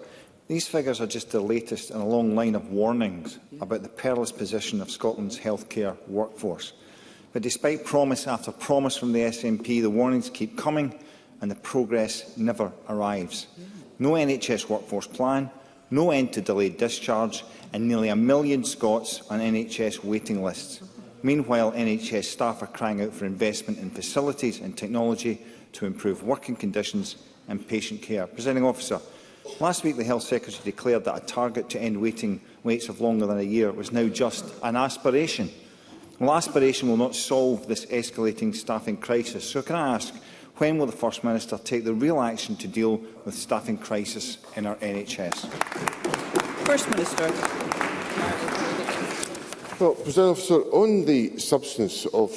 Speaker 20: these figures are just the latest in a long line of warnings about the perilous position of Scotland's healthcare workforce. But despite promise after promise from the SNP, the warnings keep coming and the progress never arrives. No NHS workforce plan, no end to delayed discharge, and nearly 1 million Scots on NHS waiting lists. Meanwhile, NHS staff are crying out for investment in facilities and technology to improve working conditions and patient care. Presiding Officer, last week the Health Secretary declared that a target to end waits of longer than a year was now just an aspiration. Well, aspiration will not solve this escalating staffing crisis. So can I ask, when will the First Minister take the real action to deal with staffing crisis in our NHS?
Speaker 2: First Minister.
Speaker 16: Well, President Officer, on the substance of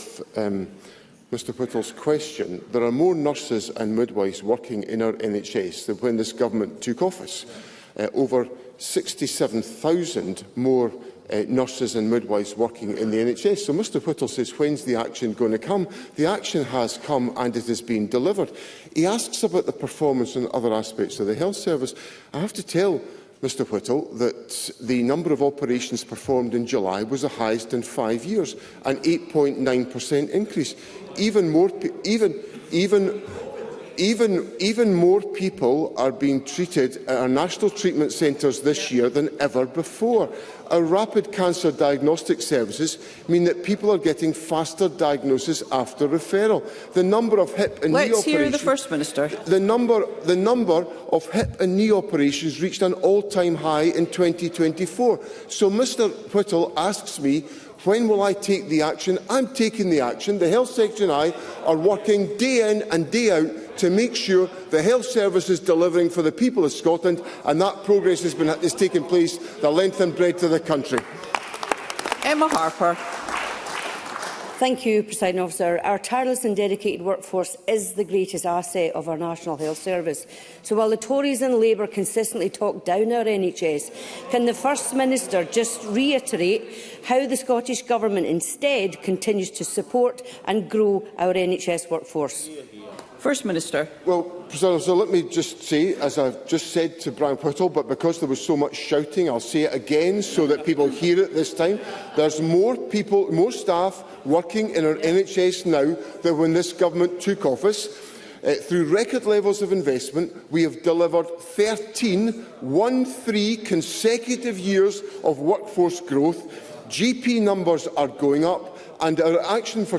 Speaker 16: Mr Whittle's question, there are more nurses and midwives working in our NHS than when this Government took office. Over 67,000 more nurses and midwives working in the NHS. So Mr Whittle says, when's the action going to come? The action has come and it is being delivered. He asks about the performance and other aspects of the health service. I have to tell Mr Whittle that the number of operations performed in July was the highest in 5 years, an 8.9% increase. Even more people are being treated at our national treatment centres this year than ever before. Our rapid cancer diagnostic services mean that people are getting faster diagnosis after referral. The number of hip and knee operations.
Speaker 2: Let's hear the First Minister.
Speaker 16: The number of hip and knee operations reached an all-time high in 2024. So Mr Whittle asks me, when will I take the action? I'm taking the action. The Health Secretary and I are working day in and day out to make sure the health service is delivering for the people of Scotland, and that progress has taken place the length and breadth of the country.
Speaker 2: Emma Harper.
Speaker 21: Thank you, Presiding Officer. Our tireless and dedicated workforce is the greatest asset of our National Health Service. So while the Tories and Labour consistently talk down our NHS, can the First Minister just reiterate how the Scottish Government instead continues to support and grow our NHS workforce?
Speaker 2: First Minister.
Speaker 16: Well, President, so let me just say, as I've just said to Brian Whittle, but because there was so much shouting, I'll say it again so that people hear it this time. There's more staff working in our NHS now than when this Government took office. Through record levels of investment, we have delivered 13 consecutive years of workforce growth. GP numbers are going up, and our Agenda for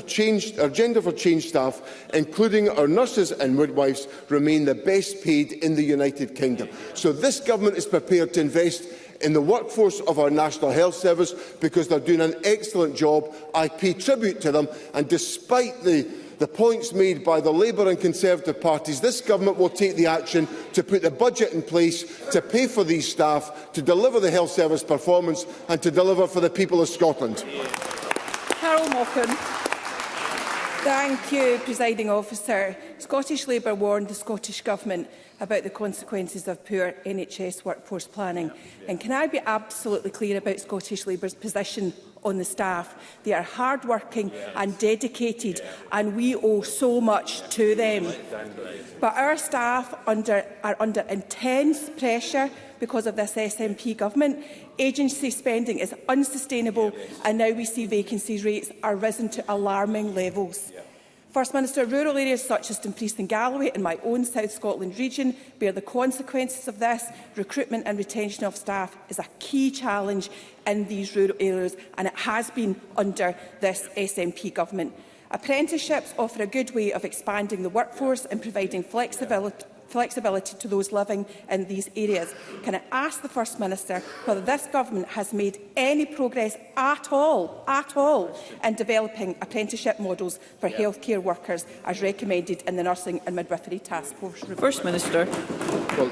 Speaker 16: Change staff, including our nurses and midwives, remain the best paid in the United Kingdom. So this Government is prepared to invest in the workforce of our National Health Service because they're doing an excellent job. I pay tribute to them, and despite the points made by the Labour and Conservative parties, this Government will take the action to put the budget in place to pay for these staff, to deliver the health service performance and to deliver for the people of Scotland.
Speaker 2: Carol Mockin.
Speaker 22: Thank you, Presiding Officer. Scottish Labour warned the Scottish Government about the consequences of poor NHS workforce planning. And can I be absolutely clear about Scottish Labour's position on the staff. They are hard-working and dedicated, and we owe so much to them. But our staff are under intense pressure because of this SNP government. Agency spending is unsustainable, and now we see vacancy rates are risen to alarming levels. First Minister, rural areas such as Dumfries and Galloway and my own South Scotland region bear the consequences of this. Recruitment and retention of staff is a key challenge in these rural areas, and it has been under this SNP government. Apprenticeships offer a good way of expanding the workforce and providing flexibility to those living in these areas. Can I ask the First Minister whether this government has made any progress at all in developing apprenticeship models for healthcare workers as recommended in the Nursing and Midwifery Task Force report?
Speaker 2: First Minister.
Speaker 16: Well,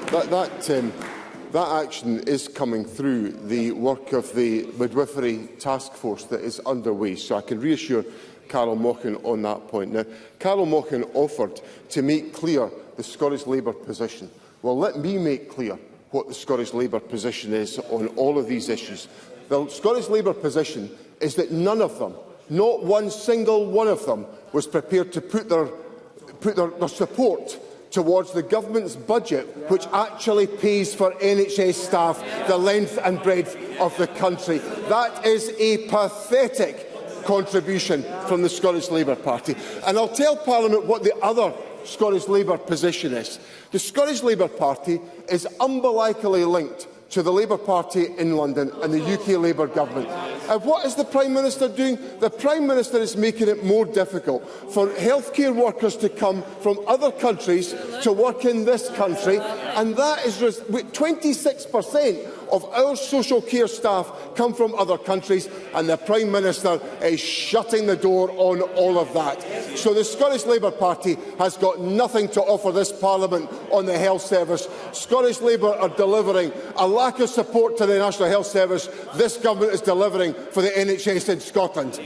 Speaker 16: that action is coming through the work of the Midwifery Task Force that is underway, so I can reassure Carol Mochan on that point. Now, Carol Mochan offered to make clear the Scottish Labour position. Well, let me make clear what the Scottish Labour position is on all of these issues. The Scottish Labour position is that none of them, not one single one of them, was prepared to put their support towards the government's budget, which actually pays for NHS staff the length and breadth of the country. That is a pathetic contribution from the Scottish Labour Party. And I'll tell Parliament what the other Scottish Labour position is. The Scottish Labour Party is umbilically linked to the Labour Party in London and the UK Labour government. And what is the Prime Minister doing? The Prime Minister is making it more difficult for healthcare workers to come from other countries to work in this country, and that is 26% of our social care staff come from other countries, and the Prime Minister is shutting the door on all of that. So the Scottish Labour Party has got nothing to offer this Parliament on the health service. Scottish Labour are delivering a lack of support to the National Health Service. This government is delivering for the NHS in Scotland.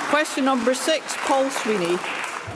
Speaker 2: Question number 6, Paul Swinney.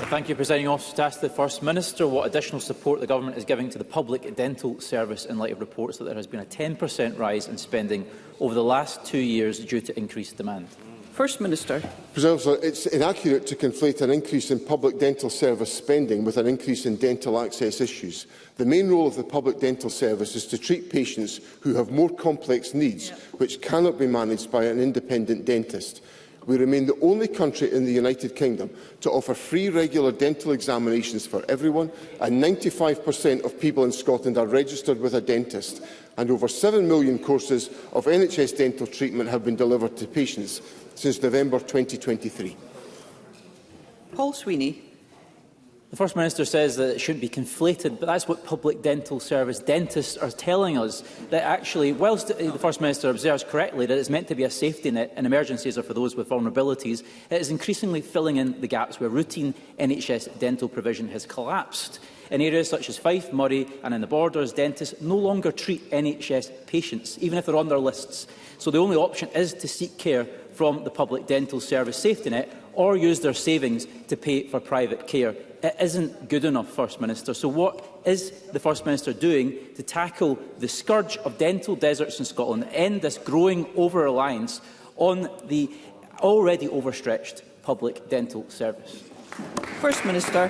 Speaker 1: Thank you, Presiding Officer. To ask the First Minister what additional support the Government is giving to the public dental service in light of reports that there has been a 10% rise in spending over the last 2 years due to increased demand.
Speaker 2: First Minister.
Speaker 16: President, it's inaccurate to conflate an increase in public dental service spending with an increase in dental access issues. The main role of the public dental service is to treat patients who have more complex needs, which cannot be managed by an independent dentist. We remain the only country in the United Kingdom to offer free regular dental examinations for everyone, and 95% of people in Scotland are registered with a dentist, and over 7 million courses of NHS dental treatment have been delivered to patients since November 2023.
Speaker 2: Paul Swinney.
Speaker 1: The First Minister says that it shouldn't be conflated, but that's what public dental service dentists are telling us, that actually, whilst the First Minister observes correctly that it's meant to be a safety net in emergencies or for those with vulnerabilities, it is increasingly filling in the gaps where routine NHS dental provision has collapsed. In areas such as Fife, Moray and in the Borders, dentists no longer treat NHS patients, even if they're on their lists. So the only option is to seek care from the public dental service safety net or use their savings to pay for private care. It isn't good enough, First Minister. So what is the First Minister doing to tackle the scourge of dental deserts in Scotland, end this growing over-reliance on the already overstretched public dental service?
Speaker 2: First Minister.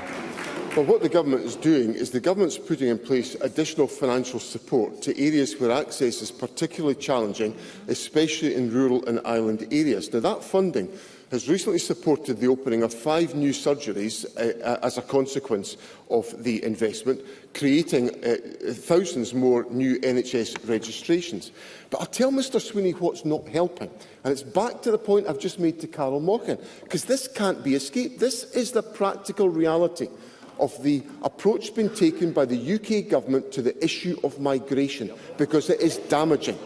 Speaker 16: Well, what the Government is doing is the Government's putting in place additional financial support to areas where access is particularly challenging, especially in rural and island areas. Now, that funding has recently supported the opening of 5 new surgeries as a consequence of the investment, creating thousands more new NHS registrations. But I'll tell Mr Swinney what's not helping, and it's back to the point I've just made to Carol Mochan, because this can't be escaped. This is the practical reality of the approach being taken by the UK Government to the issue of migration, because it is damaging.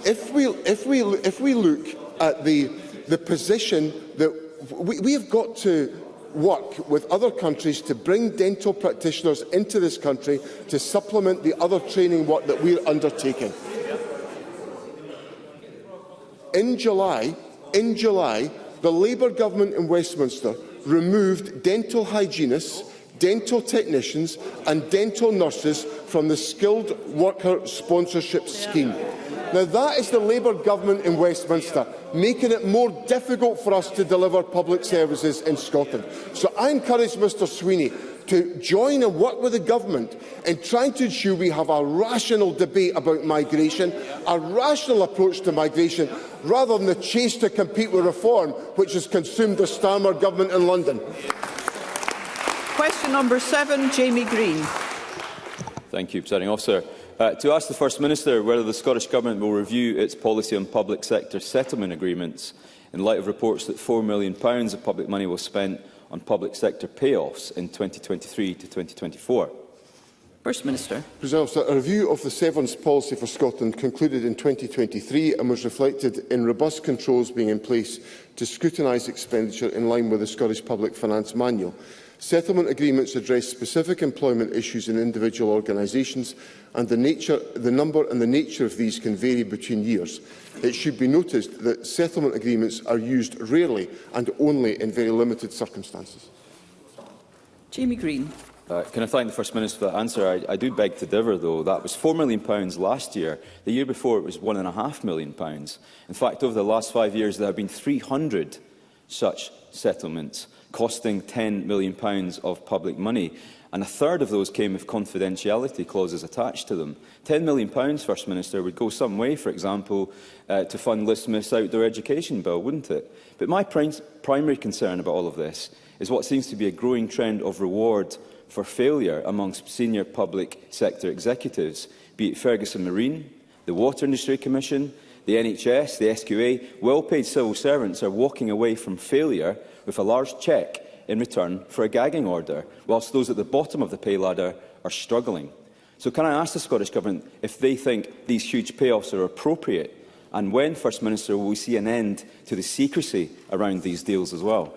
Speaker 16: If we look at the position that we have got to work with other countries to bring dental practitioners into this country to supplement the other training work that we're undertaking. In July, the Labour government in Westminster removed dental hygienists, dental technicians and dental nurses from the Skilled Worker Sponsorship Scheme. Now, that is the Labour government in Westminster, making it more difficult for us to deliver public services in Scotland. So I encourage Mr Swinney to join and work with the government in trying to ensure we have a rational debate about migration, a rational approach to migration, rather than the chase to compete with reform, which has consumed the Starmer government in London.
Speaker 2: Question number 7, Jamie Green.
Speaker 3: Thank you, Presiding Officer. To ask the First Minister whether the Scottish Government will review its policy on public sector settlement agreements in light of reports that £4 million of public money was spent on public sector payoffs in 2023 to 2024.
Speaker 2: First Minister.
Speaker 16: A review of the severance policy for Scotland concluded in 2023 and was reflected in robust controls being in place to scrutinise expenditure in line with the Scottish Public Finance Manual. Settlement agreements address specific employment issues in individual organisations, and the number and the nature of these can vary between years. It should be noticed that settlement agreements are used rarely and only in very limited circumstances.
Speaker 2: Jamie Green.
Speaker 3: Can I thank the First Minister for that answer? I do beg to differ, though. That was £4 million last year. The year before, it was £1.5 million. In fact, over the last 5 years, there have been 300 such settlements, costing £10 million of public money. And a third of those came with confidentiality clauses attached to them. £10 million, First Minister, would go some way, for example, to fund Liz Smith's outdoor education bill, wouldn't it? But my primary concern about all of this is what seems to be a growing trend of reward for failure amongst senior public sector executives, be it Ferguson Marine, the Water Industry Commission, the NHS, the SQA. Well-paid civil servants are walking away from failure with a large cheque in return for a gagging order, whilst those at the bottom of the pay ladder are struggling. So can I ask the Scottish Government if they think these huge payoffs are appropriate, and when, First Minister, will we see an end to the secrecy around these deals as well?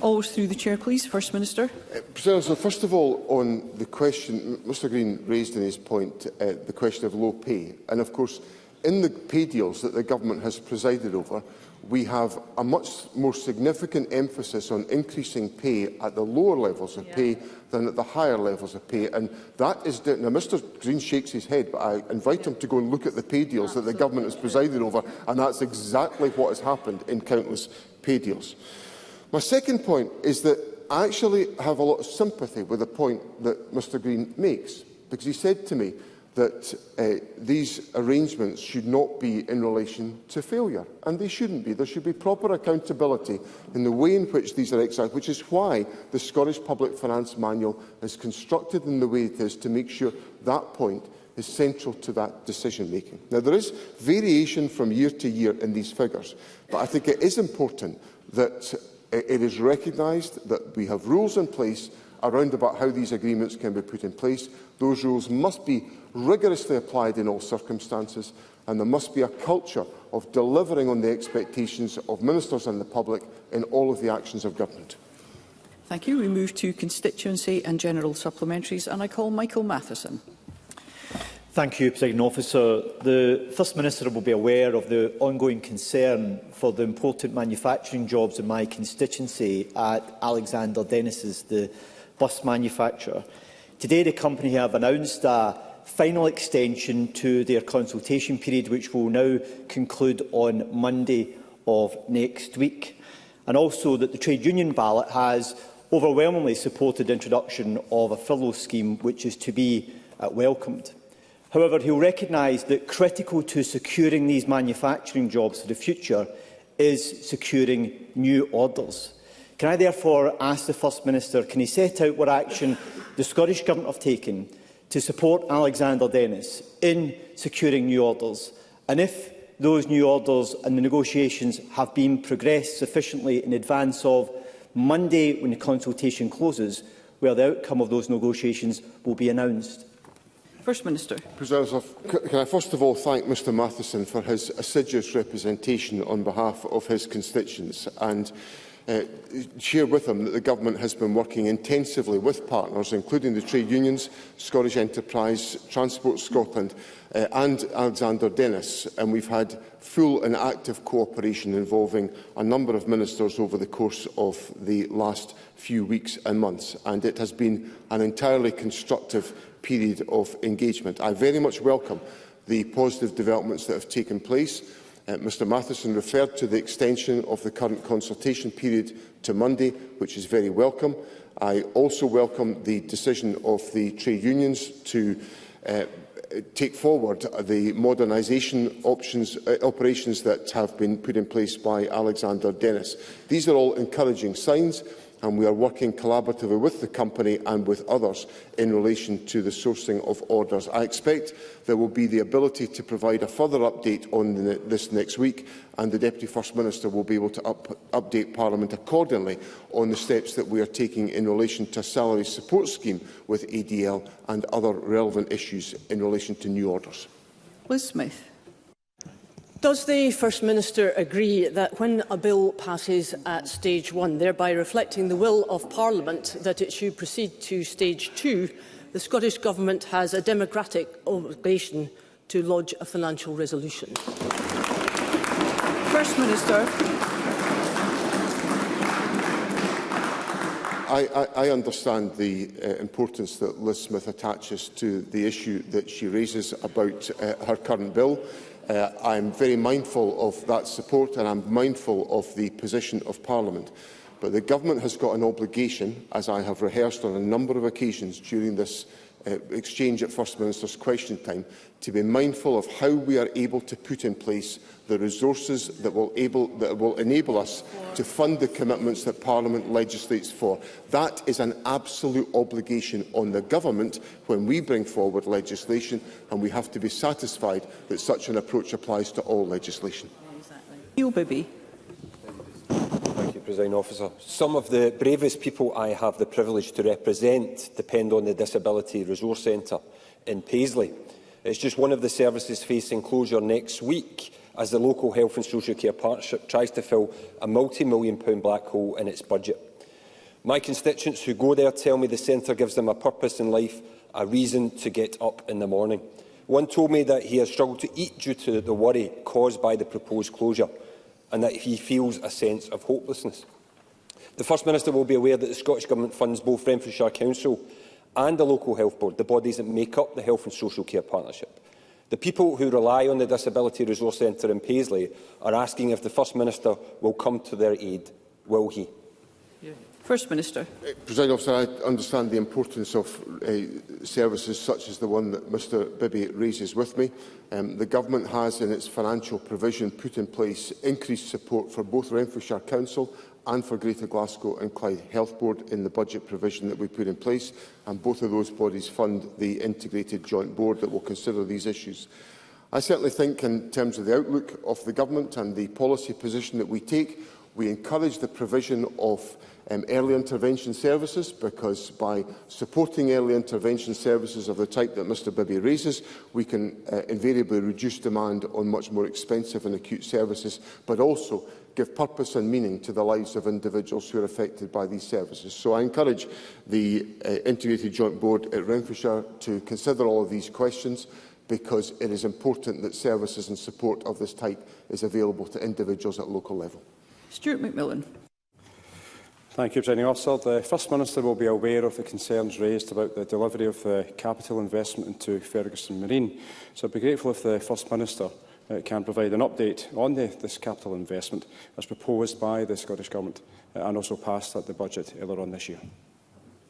Speaker 2: Always through the Chair, please. First Minister.
Speaker 16: So first of all, on the question Mr Green raised in his point, the question of low pay. And of course, in the pay deals that the Government has presided over, we have a much more significant emphasis on increasing pay at the lower levels of pay than at the higher levels of pay. And that is now, Mr Green shakes his head, but I invite him to go and look at the pay deals that the Government has presided over, and that's exactly what has happened in countless pay deals. My second point is that I actually have a lot of sympathy with the point that Mr Green makes, because he said to me that these arrangements should not be in relation to failure, and they shouldn't be. There should be proper accountability in the way in which these are exercised, which is why the Scottish Public Finance Manual is constructed in the way it is, to make sure that point is central to that decision-making. Now, there is variation from year to year in these figures, but I think it is important that it is recognised that we have rules in place around about how these agreements can be put in place. Those rules must be rigorously applied in all circumstances, and there must be a culture of delivering on the expectations of ministers and the public in all of the actions of government.
Speaker 2: Thank you. We move to constituency and general supplementaries, and I call Michael Matheson.
Speaker 4: Thank you, Presiding Officer. The First Minister will be aware of the ongoing concern for the important manufacturing jobs in my constituency at Alexander Dennis's, the bus manufacturer. Today, the company have announced a final extension to their consultation period, which will now conclude on Monday of next week, and also that the trade union ballot has overwhelmingly supported the introduction of a furlough scheme, which is to be welcomed. However, he will recognise that critical to securing these manufacturing jobs for the future is securing new orders. Can I therefore ask the First Minister, can he set out what action the Scottish Government have taken to support Alexander Dennis in securing new orders, and if those new orders and the negotiations have been progressed sufficiently in advance of Monday, when the consultation closes, where the outcome of those negotiations will be announced?
Speaker 2: First Minister.
Speaker 16: Can I first of all thank Mr Matheson for his assiduous representation on behalf of his constituents. And share with him that the Government has been working intensively with partners, including the trade unions, Scottish Enterprise, Transport Scotland and Alexander Dennis, and we've had full and active cooperation involving a number of ministers over the course of the last few weeks and months, and it has been an entirely constructive period of engagement. I very much welcome the positive developments that have taken place. Mr Matheson referred to the extension of the current consultation period to Monday, which is very welcome. I also welcome the decision of the trade unions to take forward the modernisation operations that have been put in place by Alexander Dennis. These are all encouraging signs, and we are working collaboratively with the company and with others in relation to the sourcing of orders. I expect there will be the ability to provide a further update on this next week, and the Deputy First Minister will be able to update Parliament accordingly on the steps that we are taking in relation to a salary support scheme with ADL and other relevant issues in relation to new orders.
Speaker 2: Liz Smith.
Speaker 5: Does the First Minister agree that when a bill passes at stage 1, thereby reflecting the will of Parliament that it should proceed to stage 2, the Scottish Government has a democratic obligation to lodge a financial resolution?
Speaker 2: First Minister.
Speaker 16: I understand the importance that Liz Smith attaches to the issue that she raises about her current bill. I am very mindful of that support, and I am mindful of the position of Parliament. But the Government has got an obligation, as I have rehearsed on a number of occasions during this exchange at First Minister's question time, to be mindful of how we are able to put in place the resources that will enable us to fund the commitments that Parliament legislates for. That is an absolute obligation on the Government when we bring forward legislation, and we have to be satisfied that such an approach applies to all legislation.
Speaker 2: Neil Bibby.
Speaker 6: Thank you, Presiding Officer. Some of the bravest people I have the privilege to represent depend on the Disability Resource Centre in Paisley. It's just one of the services facing closure next week as the local Health and Social Care Partnership tries to fill a multi-million-pound black hole in its budget. My constituents who go there tell me the centre gives them a purpose in life, a reason to get up in the morning. One told me that he has struggled to eat due to the worry caused by the proposed closure, and that he feels a sense of hopelessness. The First Minister will be aware that the Scottish Government funds both Renfrewshire Council and the local health board, the bodies that make up the Health and Social Care Partnership. The people who rely on the Disability Resource Centre in Paisley are asking if the First Minister will come to their aid. Will he?
Speaker 2: First Minister.
Speaker 16: Presiding Officer, I understand the importance of services such as the one that Mr Bibby raises with me. The Government has, in its financial provision, put in place increased support for both Renfrewshire Council and for Greater Glasgow and Clyde Health Board in the budget provision that we put in place, and both of those bodies fund the integrated joint board that will consider these issues. I certainly think, in terms of the outlook of the Government and the policy position that we take, we encourage the provision of early intervention services, because by supporting early intervention services of the type that Mr Bibby raises, we can invariably reduce demand on much more expensive and acute services, but also give purpose and meaning to the lives of individuals who are affected by these services. So I encourage the Integrated Joint Board at Renfrewshire to consider all of these questions, because it is important that services and support of this type is available to individuals at local level.
Speaker 2: Stuart McMillan.
Speaker 23: Thank you, Presiding Officer. The First Minister will be aware of the concerns raised about the delivery of the capital investment into Ferguson Marine. So I'd be grateful if the First Minister can provide an update on this capital investment as proposed by the Scottish Government and also passed at the budget earlier on this year.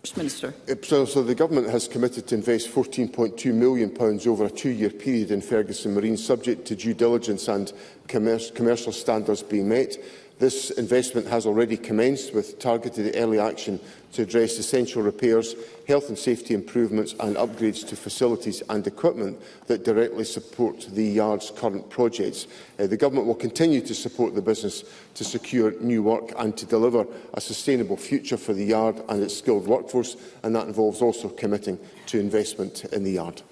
Speaker 2: First Minister.
Speaker 16: So the Government has committed to invest £14.2 million over a two-year period in Ferguson Marine, subject to due diligence and commercial standards being met. This investment has already commenced with targeted early action to address essential repairs, health and safety improvements and upgrades to facilities and equipment that directly support the Yard's current projects. The Government will continue to support the business to secure new work and to deliver a sustainable future for the Yard and its skilled workforce, and that involves also committing to investment in the Yard.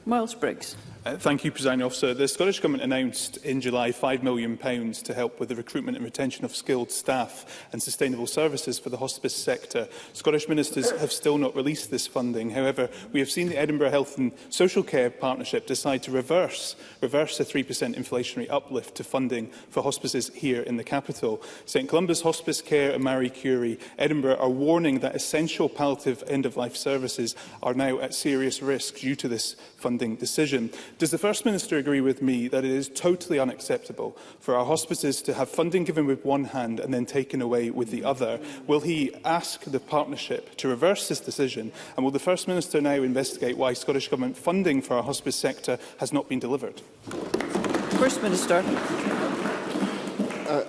Speaker 2: Miles Briggs.
Speaker 7: Thank you, Presiding Officer. The Scottish Government announced in July £5 million to help with the recruitment and retention of skilled staff and sustainable services for the hospice sector. Scottish ministers have still not released this funding. However, we have seen the Edinburgh Health and Social Care Partnership decide to reverse a 3% inflationary uplift to funding for hospices here in the capital. St Columba's Hospice Care and Marie Curie Edinburgh are warning that essential palliative end-of-life services are now at serious risk due to this funding decision. Does the First Minister agree with me that it is totally unacceptable for our hospices to have funding given with one hand and then taken away with the other? Will he ask the partnership to reverse this decision? And will the First Minister now investigate why Scottish Government funding for our hospice sector has not been delivered?
Speaker 2: First Minister.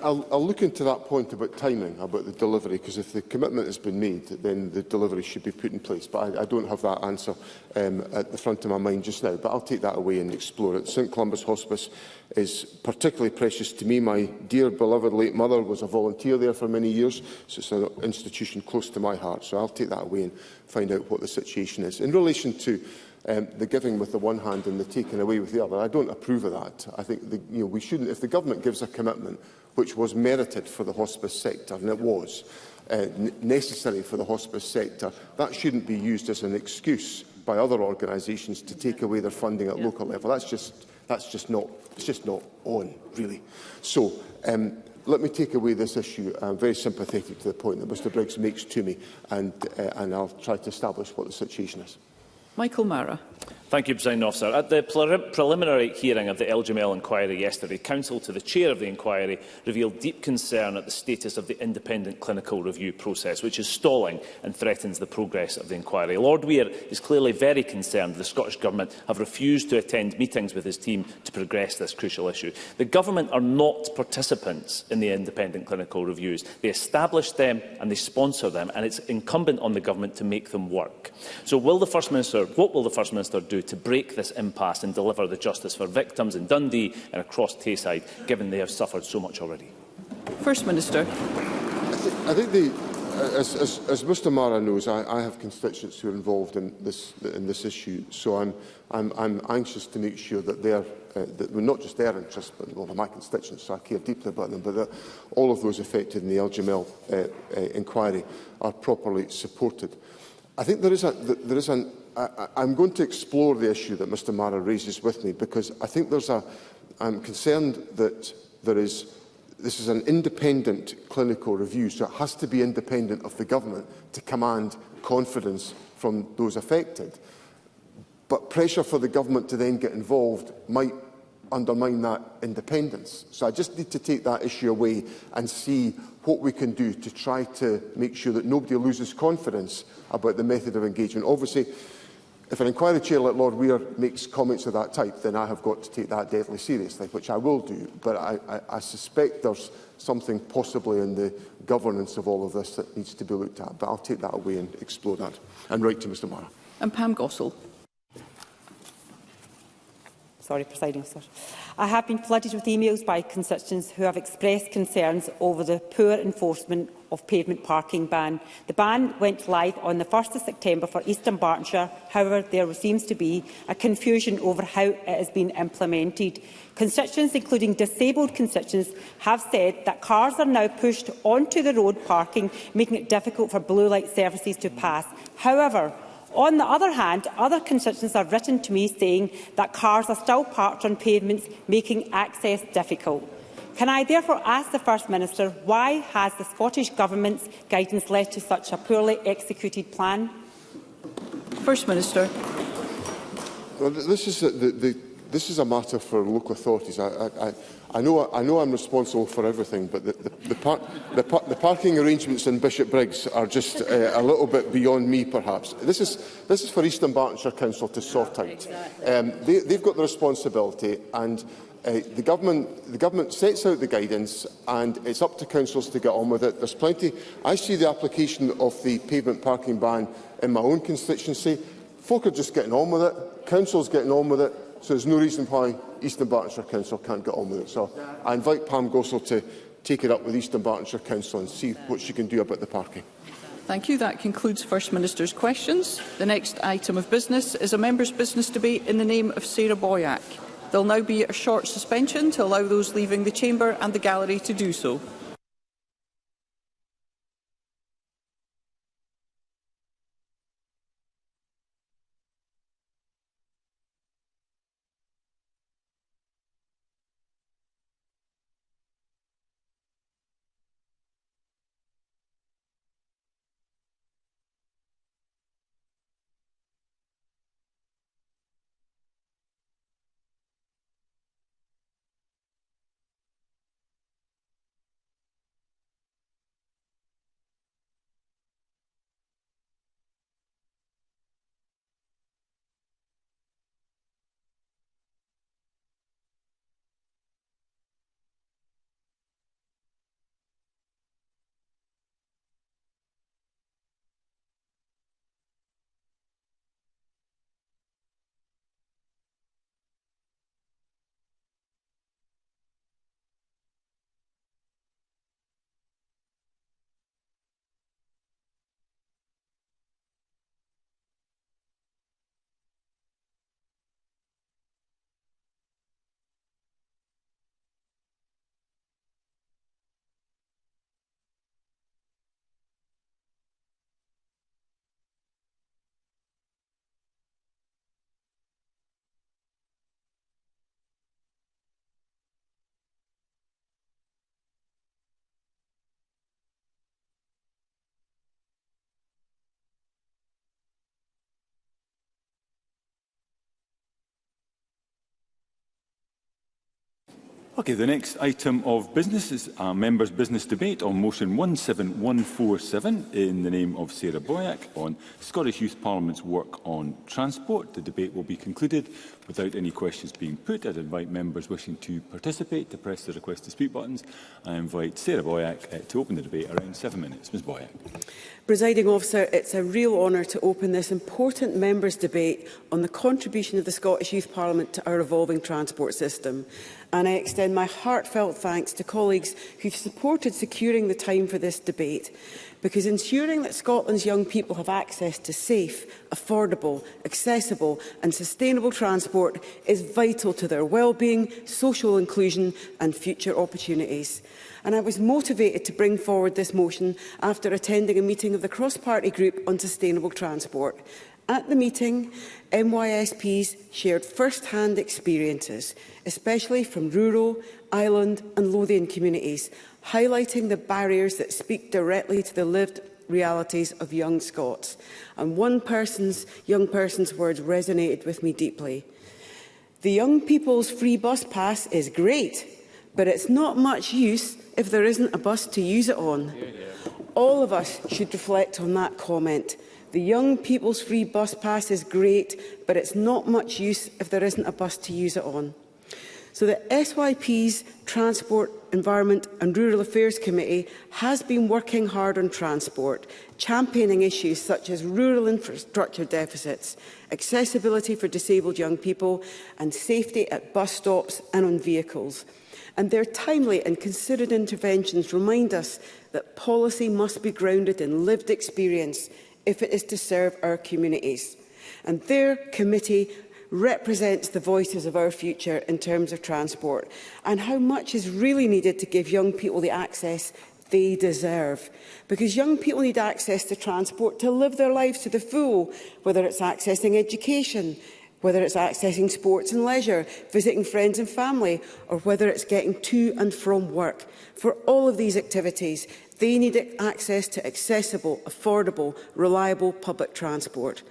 Speaker 16: I'll look into that point about timing, about the delivery, because if the commitment has been made, then the delivery should be put in place. But I don't have that answer at the front of my mind just now, but I'll take that away and explore it. St Columba's Hospice is particularly precious to me. My dear beloved late mother was a volunteer there for many years, so it's an institution close to my heart. So I'll take that away and find out what the situation is. In relation to the giving with the one hand and the taking away with the other, I don't approve of that. I think we shouldn't. If the government gives a commitment which was merited for the hospice sector, and it was necessary for the hospice sector, that shouldn't be used as an excuse by other organisations to take away their funding at local level. That's just not on, really. So let me take away this issue. I'm very sympathetic to the point that Mr Briggs makes to me, and I'll try to establish what the situation is.
Speaker 2: Michael Mara.
Speaker 8: Thank you, Presiding Officer. At the preliminary hearing of the LGML inquiry yesterday, counsel to the chair of the inquiry revealed deep concern at the status of the independent clinical review process, which is stalling and threatens the progress of the inquiry. Lord Weir is clearly very concerned the Scottish Government have refused to attend meetings with his team to progress this crucial issue. The Government are not participants in the independent clinical reviews. They establish them and they sponsor them, and it's incumbent on the Government to make them work. So what will the First Minister do to break this impasse and deliver the justice for victims in Dundee and across Tayside, given they have suffered so much already?
Speaker 2: First Minister.
Speaker 16: I think as Mr Mara knows, I have constituents who are involved in this issue, so I'm anxious to make sure that not just their interests, but well, my constituents, so I care deeply about them, but that all of those affected in the LGML inquiry are properly supported. I think I'm going to explore the issue that Mr Mara raises with me, because I think I'm concerned that this is an independent clinical review, so it has to be independent of the government to command confidence from those affected. But pressure for the government to then get involved might undermine that independence. So I just need to take that issue away and see what we can do to try to make sure that nobody loses confidence about the method of engagement. Obviously, if an inquiry chair like Lord Weir makes comments of that type, then I have got to take that deadly seriously, which I will do. But I suspect there's something possibly in the governance of all of this that needs to be looked at. But I'll take that away and explore that. And write to Mr Mara.
Speaker 2: And Pam Gossel.
Speaker 9: Sorry, Presiding Officer. I have been flooded with emails by constituents who have expressed concerns over the poor enforcement of pavement parking ban. The ban went live on the 1st of September for Eastern Bartonshire. However, there seems to be a confusion over how it has been implemented. Constituents, including disabled constituents, have said that cars are now pushed onto the road parking, making it difficult for blue light services to pass. However, on the other hand, other constituents have written to me saying that cars are still parked on pavements, making access difficult. Can I therefore ask the First Minister, why has the Scottish Government's guidance led to such a poorly executed plan?
Speaker 2: First Minister.
Speaker 16: Well, this is a matter for local authorities. I know I'm responsible for everything, but the parking arrangements in Bishop Briggs are just a little bit beyond me, perhaps. This is for Eastern Bartonshire Council to sort out. They've got the responsibility, and the government sets out the guidance, and it's up to councils to get on with it. There's plenty. I see the application of the pavement parking ban in my own constituency. Folk are just getting on with it. Council's getting on with it. So there's no reason why Eastern Bartonshire Council can't get on with it. So I invite Pam Gossel to take it up with Eastern Bartonshire Council and see what she can do about the parking.
Speaker 2: Thank you. That concludes First Minister's questions. The next item of business is a member's business debate in the name of Sarah Boyack. There will now be a short suspension to allow those leaving the chamber and the gallery to do so.
Speaker 3: Okay, the next item of business is a members' business debate on motion 17147 in the name of Sarah Boyack on Scottish Youth Parliament's work on transport. The debate will be concluded without any questions being put. I'd invite members wishing to participate to press the request to speak buttons. I invite Sarah Boyack to open the debate around 7 minutes. Ms Boyack.
Speaker 10: Presiding Officer, it's a real honour to open this important members' debate on the contribution of the Scottish Youth Parliament to our evolving transport system. And I extend my heartfelt thanks to colleagues who've supported securing the time for this debate, because ensuring that Scotland's young people have access to safe, affordable, accessible and sustainable transport is vital to their well-being, social inclusion and future opportunities. And I was motivated to bring forward this motion after attending a meeting of the cross-party group on sustainable transport. At the meeting, MYSPs shared first-hand experiences, especially from rural, island and Lothian communities, highlighting the barriers that speak directly to the lived realities of young Scots. And one young person's words resonated with me deeply. The young people's free bus pass is great, but it's not much use if there isn't a bus to use it on. All of us should reflect on that comment. The young people's free bus pass is great, but it's not much use if there isn't a bus to use it on. So the SYP's Transport, Environment and Rural Affairs Committee has been working hard on transport, championing issues such as rural infrastructure deficits, accessibility for disabled young people and safety at bus stops and on vehicles. And their timely and considered interventions remind us that policy must be grounded in lived experience if it is to serve our communities. And their committee represents the voices of our future in terms of transport and how much is really needed to give young people the access they deserve. Because young people need access to transport to live their lives to the full, whether it's accessing education, whether it's accessing sports and leisure, visiting friends and family, or whether it's getting to and from work. For all of these activities, they need access to accessible, affordable, reliable public transport.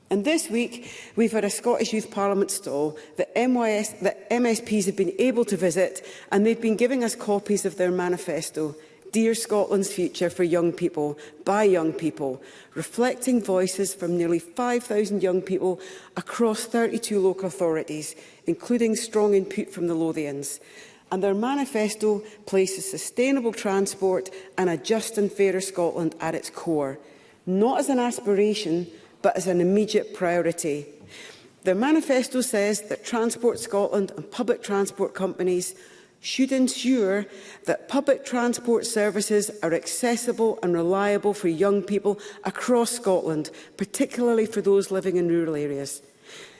Speaker 10: And this week, we've had a Scottish Youth Parliament stall that MSPs have been able to visit, and they've been giving us copies of their manifesto, Dear Scotland's Future for Young People, by young people, reflecting voices from nearly 5,000 young people across 32 local authorities, including strong input from the Lothians. And their manifesto places sustainable transport and a just and fairer Scotland at its core, not as an aspiration, but as an immediate priority. Their manifesto says that Transport Scotland and public transport companies should ensure that public transport services are accessible and reliable for young people across Scotland, particularly for those living in rural areas.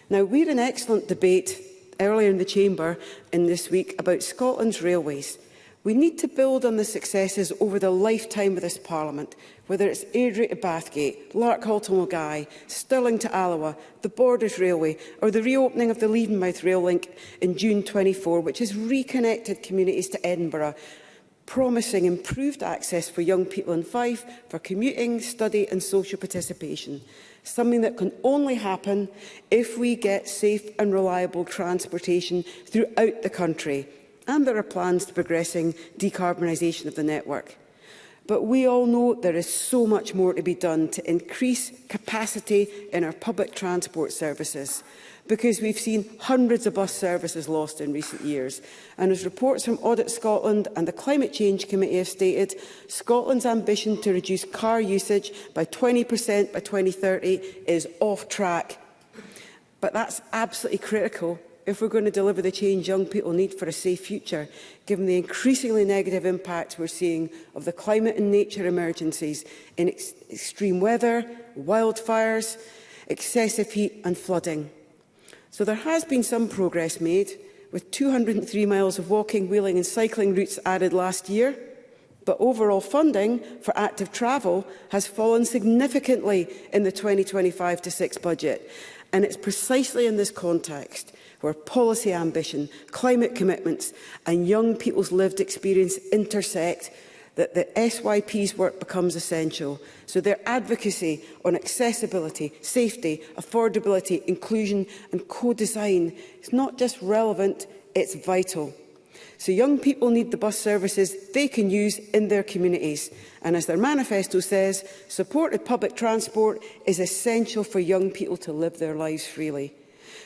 Speaker 10: Now, we had an excellent debate earlier in the Chamber this week about Scotland's railways. We need to build on the successes over the lifetime of this Parliament, whether it's Airdrie to Bathgate, Larkhall to Mulgai, Stirling to Alloa, the Borders Railway, or the reopening of the Leavenmouth Rail Link in June 24, which has reconnected communities to Edinburgh, promising improved access for young people in Fife for commuting, study and social participation, something that can only happen if we get safe and reliable transportation throughout the country. And there are plans to progressing decarbonisation of the network. But we all know there is so much more to be done to increase capacity in our public transport services, because we've seen hundreds of bus services lost in recent years. And as reports from Audit Scotland and the Climate Change Committee have stated, Scotland's ambition to reduce car usage by 20% by 2030 is off track. But that's absolutely critical if we're going to deliver the change young people need for a safe future, given the increasingly negative impacts we're seeing of the climate and nature emergencies in extreme weather, wildfires, excessive heat and flooding. So there has been some progress made, with 203 miles of walking, wheeling and cycling routes added last year, but overall funding for active travel has fallen significantly in the 2025-26 budget. And it's precisely in this context where policy ambition, climate commitments and young people's lived experience intersect that the SYP's work becomes essential. So their advocacy on accessibility, safety, affordability, inclusion and co-design is not just relevant, it's vital. So young people need the bus services they can use in their communities. And as their manifesto says, supported public transport is essential for young people to live their lives freely.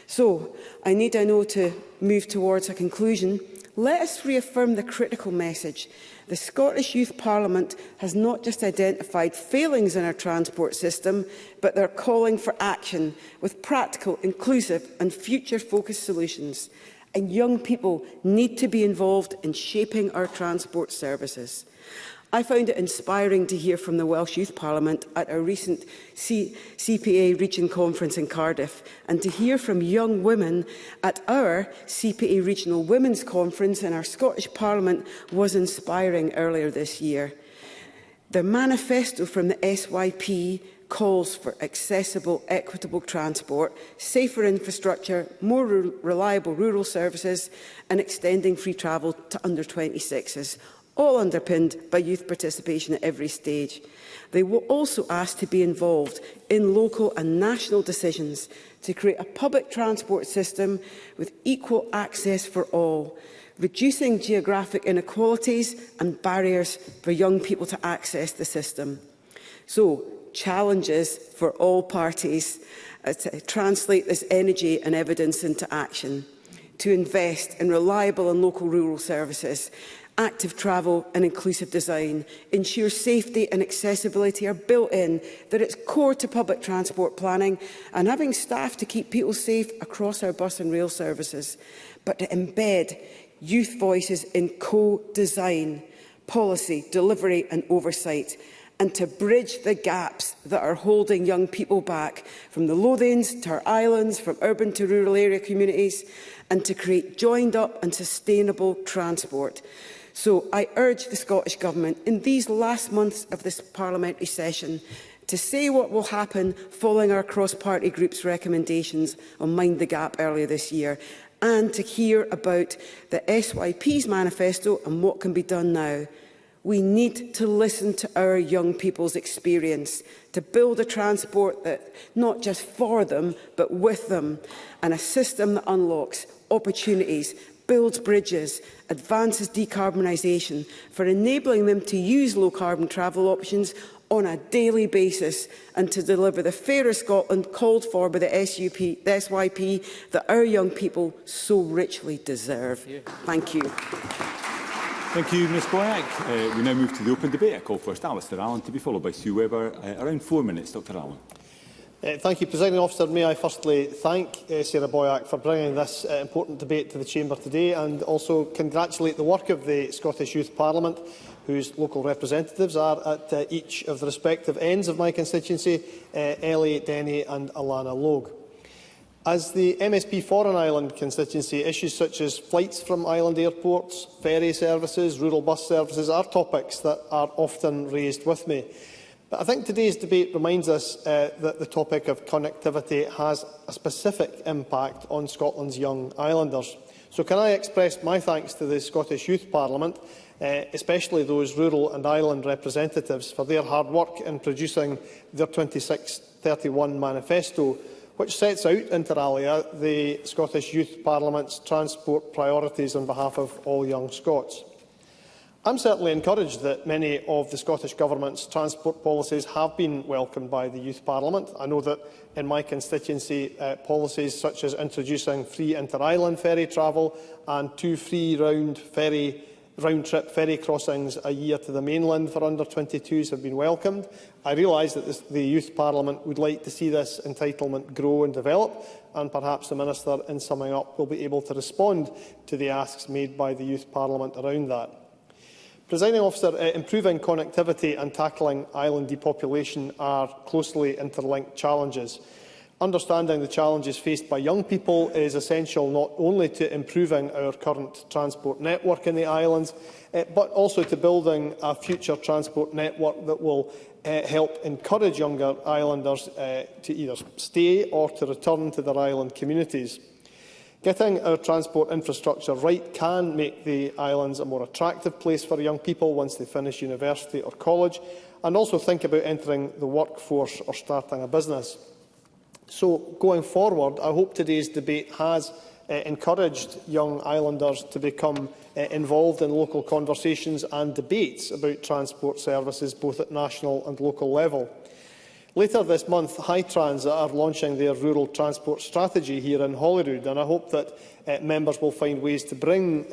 Speaker 10: So, I know, to move towards a conclusion. Let us reaffirm the critical message. The Scottish Youth Parliament has not just identified failings in our transport system, but they're calling for action with practical, inclusive and future-focused solutions. And young people need to be involved in shaping our transport services. I found it inspiring to hear from the Welsh Youth Parliament at our recent CPA Region Conference in Cardiff, and to hear from young women at our CPA Regional Women's Conference in our Scottish Parliament was inspiring earlier this year. The manifesto from the SYP calls for accessible, equitable transport, safer infrastructure, more reliable rural services and extending free travel to under 26s. All underpinned by youth participation at every stage. They will also ask to be involved in local and national decisions to create a public transport system with equal access for all, reducing geographic inequalities and barriers for young people to access the system. So, challenges for all parties to translate this energy and evidence into action, to invest in reliable and local rural services, active travel and inclusive design, ensure safety and accessibility are built in, that it's core to public transport planning, and having staff to keep people safe across our bus and rail services, but to embed youth voices in co-design, policy, delivery and oversight, and to bridge the gaps that are holding young people back from the Lothians to our islands, from urban to rural area communities, and to create joined-up and sustainable transport. So I urge the Scottish Government in these last months of this parliamentary session to say what will happen following our cross-party group's recommendations on Mind the Gap earlier this year, and to hear about the SYP's manifesto and what can be done now. We need to listen to our young people's experience, to build a transport that not just for them, but with them, and a system that unlocks opportunities, builds bridges, advances decarbonisation, for enabling them to use low-carbon travel options on a daily basis and to deliver the fairer Scotland called for by the SYP that our young people so richly deserve. Thank you.
Speaker 11: Thank you, Ms Boyack. We now move to the open debate. I call first Alistair Allen to be followed by Sue Webber. Around 4 minutes, Dr Allen.
Speaker 12: Thank you, Presiding Officer. May I firstly thank Sarah Boyack for bringing this important debate to the Chamber today, and also congratulate the work of the Scottish Youth Parliament, whose local representatives are at each of the respective ends of my constituency, Ellie, Denny and Alana Logue. As the MSP for an Island constituency, issues such as flights from island airports, ferry services, rural bus services are topics that are often raised with me. But I think today's debate reminds us that the topic of connectivity has a specific impact on Scotland's young islanders. So can I express my thanks to the Scottish Youth Parliament, especially those rural and island representatives, for their hard work in producing their 2631 manifesto, which sets out, inter alia, the Scottish Youth Parliament's transport priorities on behalf of all young Scots. I'm certainly encouraged that many of the Scottish Government's transport policies have been welcomed by the Youth Parliament. I know that in my constituency, policies such as introducing free inter-island ferry travel and 2 free round-trip ferry crossings a year to the mainland for under-22s have been welcomed. I realise that the Youth Parliament would like to see this entitlement grow and develop, and perhaps the Minister, in summing up, will be able to respond to the asks made by the Youth Parliament around that. Presiding Officer, improving connectivity and tackling island depopulation are closely interlinked challenges. Understanding the challenges faced by young people is essential not only to improving our current transport network in the islands, but also to building a future transport network that will help encourage younger islanders to either stay or to return to their island communities. Getting our transport infrastructure right can make the islands a more attractive place for young people once they finish university or college, and also think about entering the workforce or starting a business. So, going forward, I hope today's debate has encouraged young islanders to become involved in local conversations and debates about transport services, both at national and local level. Later this month, Hi-Trans are launching their rural transport strategy here in Holyrood, and I hope that members will find ways to bring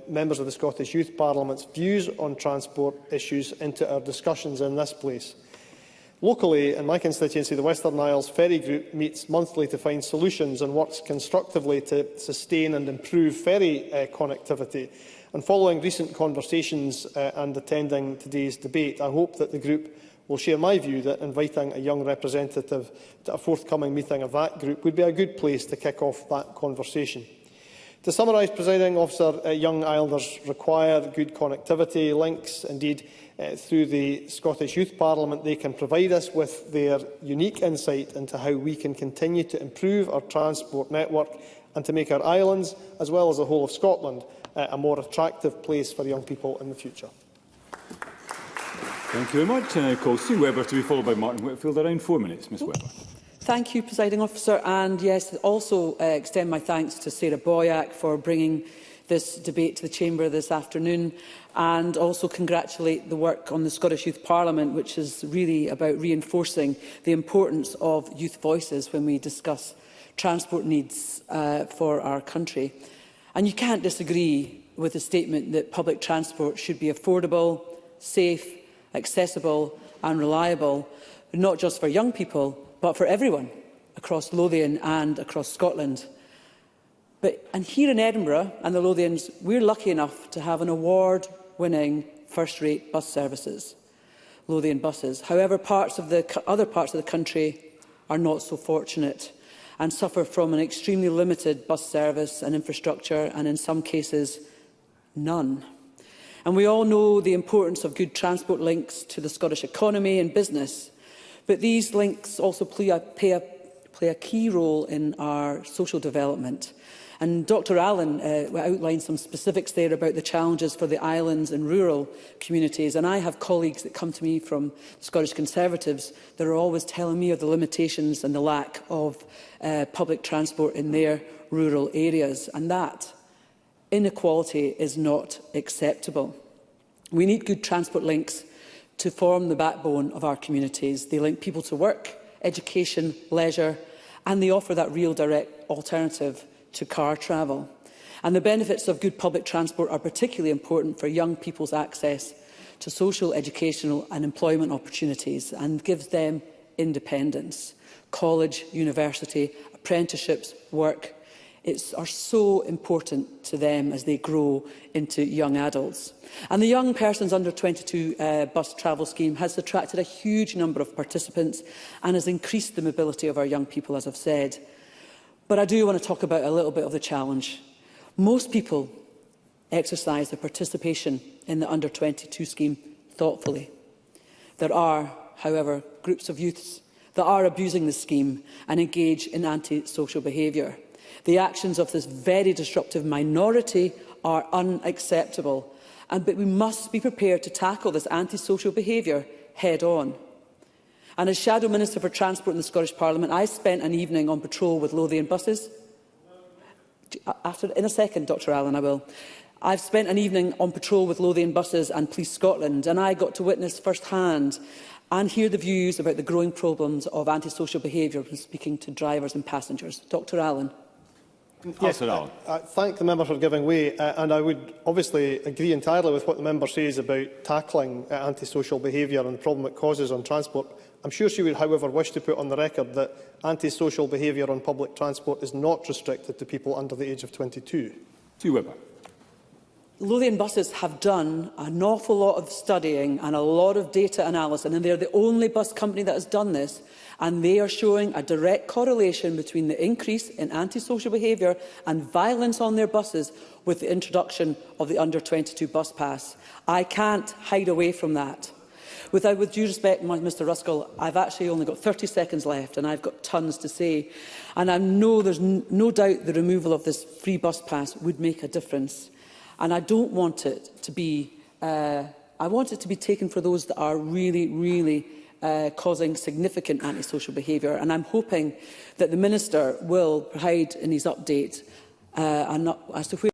Speaker 12: members of the Scottish Youth Parliament's views on transport issues into our discussions in this place. Locally, in my constituency, the Western Isles Ferry Group meets monthly to find solutions and works constructively to sustain and improve ferry connectivity. And following recent conversations and attending today's debate, I hope that the group will share my view that inviting a young representative to a forthcoming meeting of that group would be a good place to kick off that conversation. To summarise, Presiding Officer, young islanders require good connectivity links. Indeed, through the Scottish Youth Parliament, they can provide us with their unique insight into how we can continue to improve our transport network and to make our islands, as well as the whole of Scotland, a more attractive place for young people in the future.
Speaker 11: Thank you very much. And I call Sue Webber to be followed by Martin Whitfield. Around 4 minutes, Ms Webber.
Speaker 13: Thank you, Presiding Officer. And yes, also extend my thanks to Sarah Boyack for bringing this debate to the Chamber this afternoon, and also congratulate the work on the Scottish Youth Parliament, which is really about reinforcing the importance of youth voices when we discuss transport needs for our country. And you can't disagree with the statement that public transport should be affordable, safe, accessible and reliable, not just for young people, but for everyone across Lothian and across Scotland. And here in Edinburgh and the Lothians, we're lucky enough to have an award-winning first-rate bus services, Lothian buses. However, other parts of the country are not so fortunate and suffer from an extremely limited bus service and infrastructure, and in some cases, none. And we all know the importance of good transport links to the Scottish economy and business, but these links also play a key role in our social development. And Dr Allen outlined some specifics there about the challenges for the islands and rural communities. And I have colleagues that come to me from Scottish Conservatives that are always telling me of the limitations and the lack of public transport in their rural areas. And that inequality is not acceptable. We need good transport links to form the backbone of our communities. They link people to work, education, leisure, and they offer that real direct alternative to car travel. And the benefits of good public transport are particularly important for young people's access to social, educational and employment opportunities, and gives them independence. College, university, apprenticeships, work are so important to them as they grow into young adults. And the Young Persons Under 22 bus travel scheme has attracted a huge number of participants and has increased the mobility of our young people, as I've said. But I do want to talk about a little bit of the challenge. Most people exercise their participation in the Under 22 scheme thoughtfully. There are, however, groups of youths that are abusing the scheme and engage in anti-social behaviour. The actions of this very disruptive minority are unacceptable, but we must be prepared to tackle this anti-social behaviour head-on. And as Shadow Minister for Transport in the Scottish Parliament, I spent an evening on patrol with Lothian buses. In a second, Dr Allen, I will. I've spent an evening on patrol with Lothian buses and Police Scotland, and I got to witness firsthand and hear the views about the growing problems of antisocial behaviour when speaking to drivers and passengers. Dr Allen.
Speaker 12: Yes, I thank the member for giving way, and I would obviously agree entirely with what the member says about tackling antisocial behaviour and the problem it causes on transport. I'm sure she would, however, wish to put on the record that antisocial behaviour on public transport is not restricted to people under the age of 22.
Speaker 13: Lothian buses have done an awful lot of studying and a lot of data analysis, and they are the only bus company that has done this, and they are showing a direct correlation between the increase in antisocial behaviour and violence on their buses with the introduction of the Under 22 bus pass. I can't hide away from that. With due respect, Mr Ruskell, I've actually only got 30 seconds left and I've got tons to say. And I know there's no doubt the removal of this free bus pass would make a difference. And I don't want it to be, I want it to be taken for those that are really causing significant antisocial behaviour. And I'm hoping that the Minister will provide in his update as to where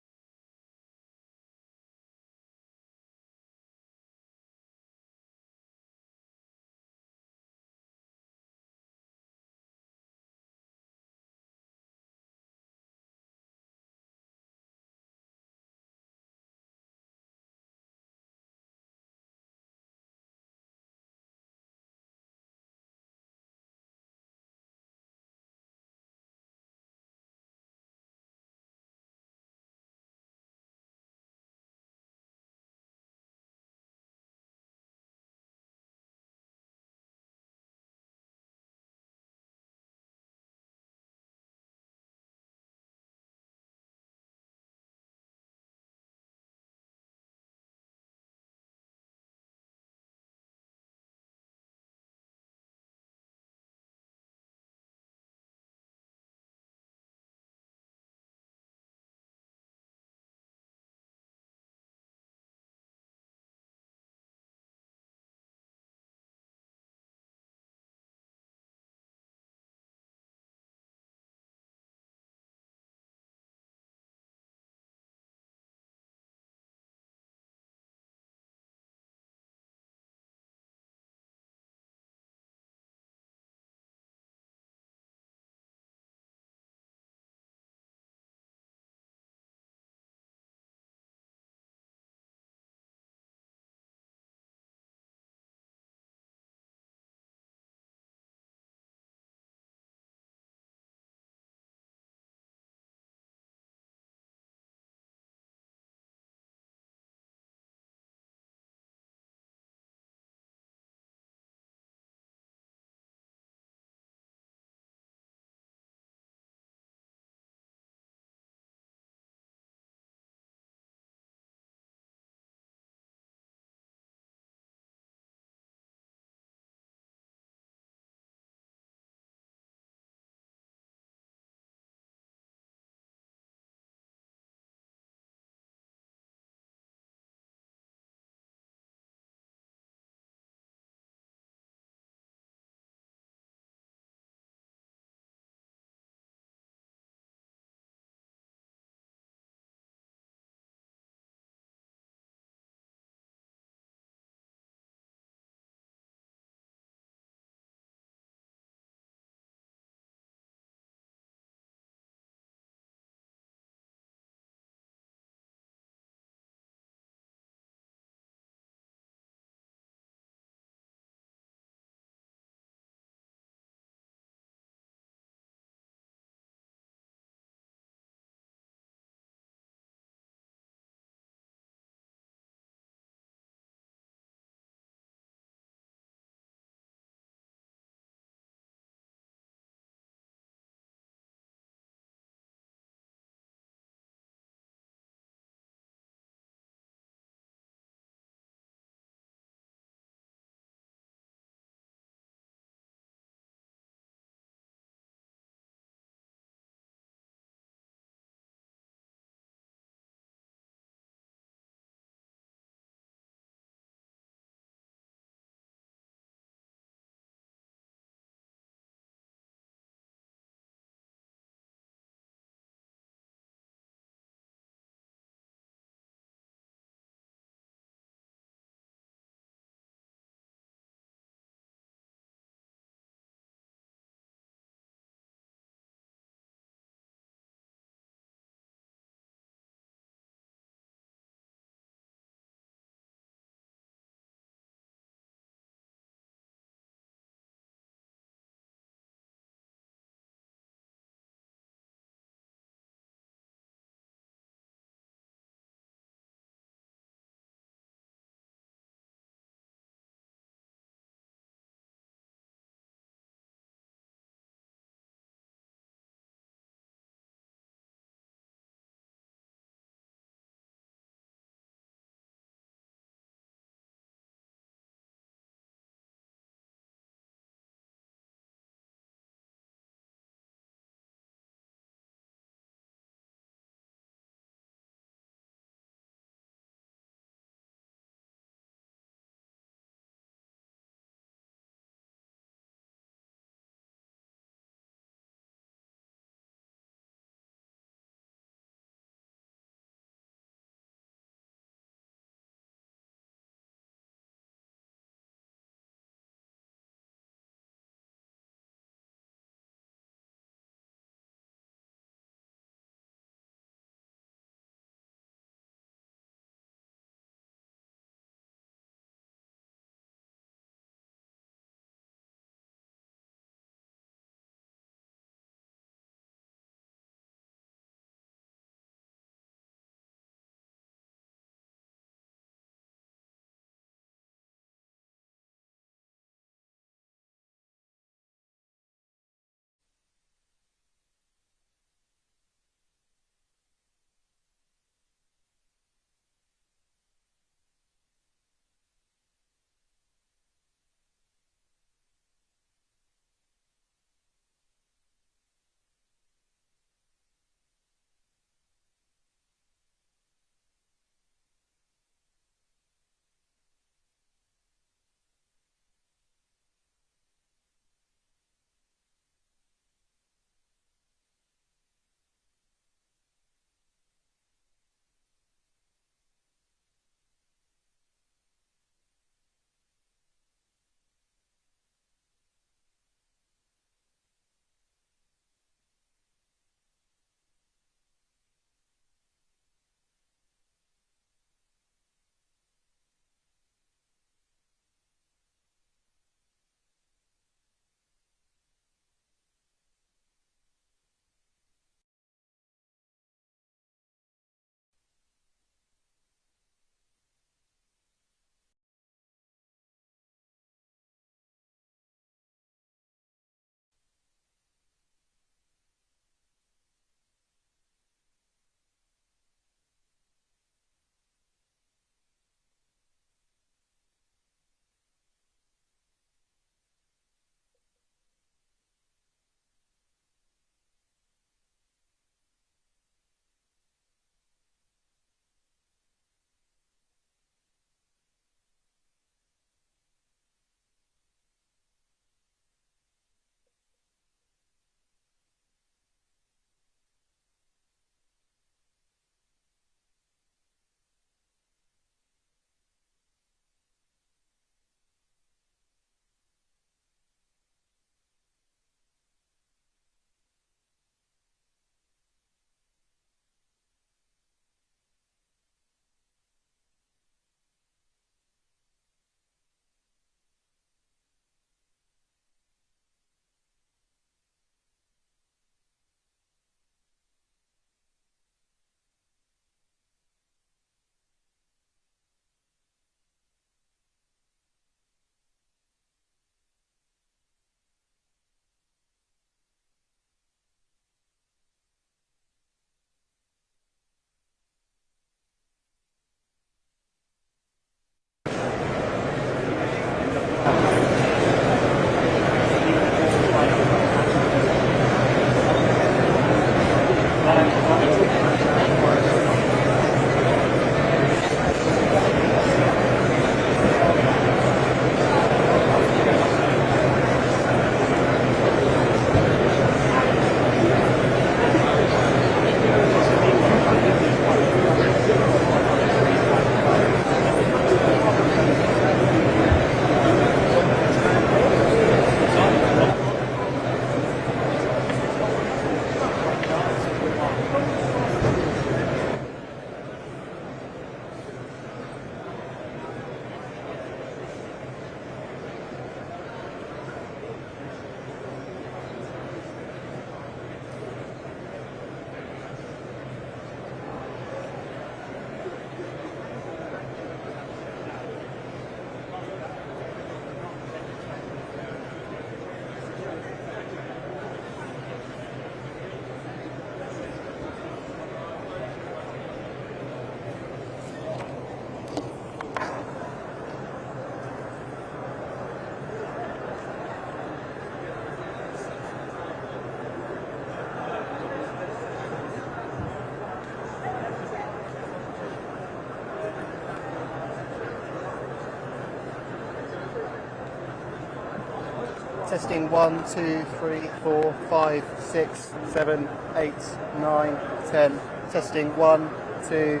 Speaker 14: Testing 1, 2, 3, 4, 5, 6, 7, 8, 9, 10. Testing 1, 2,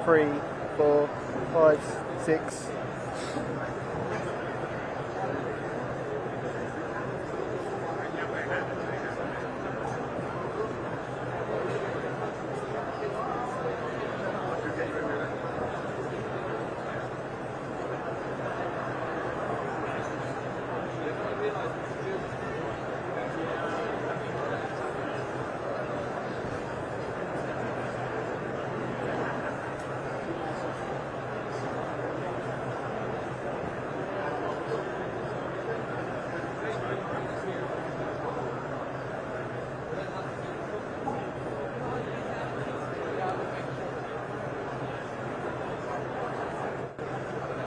Speaker 14: 3, 4, 5, 6.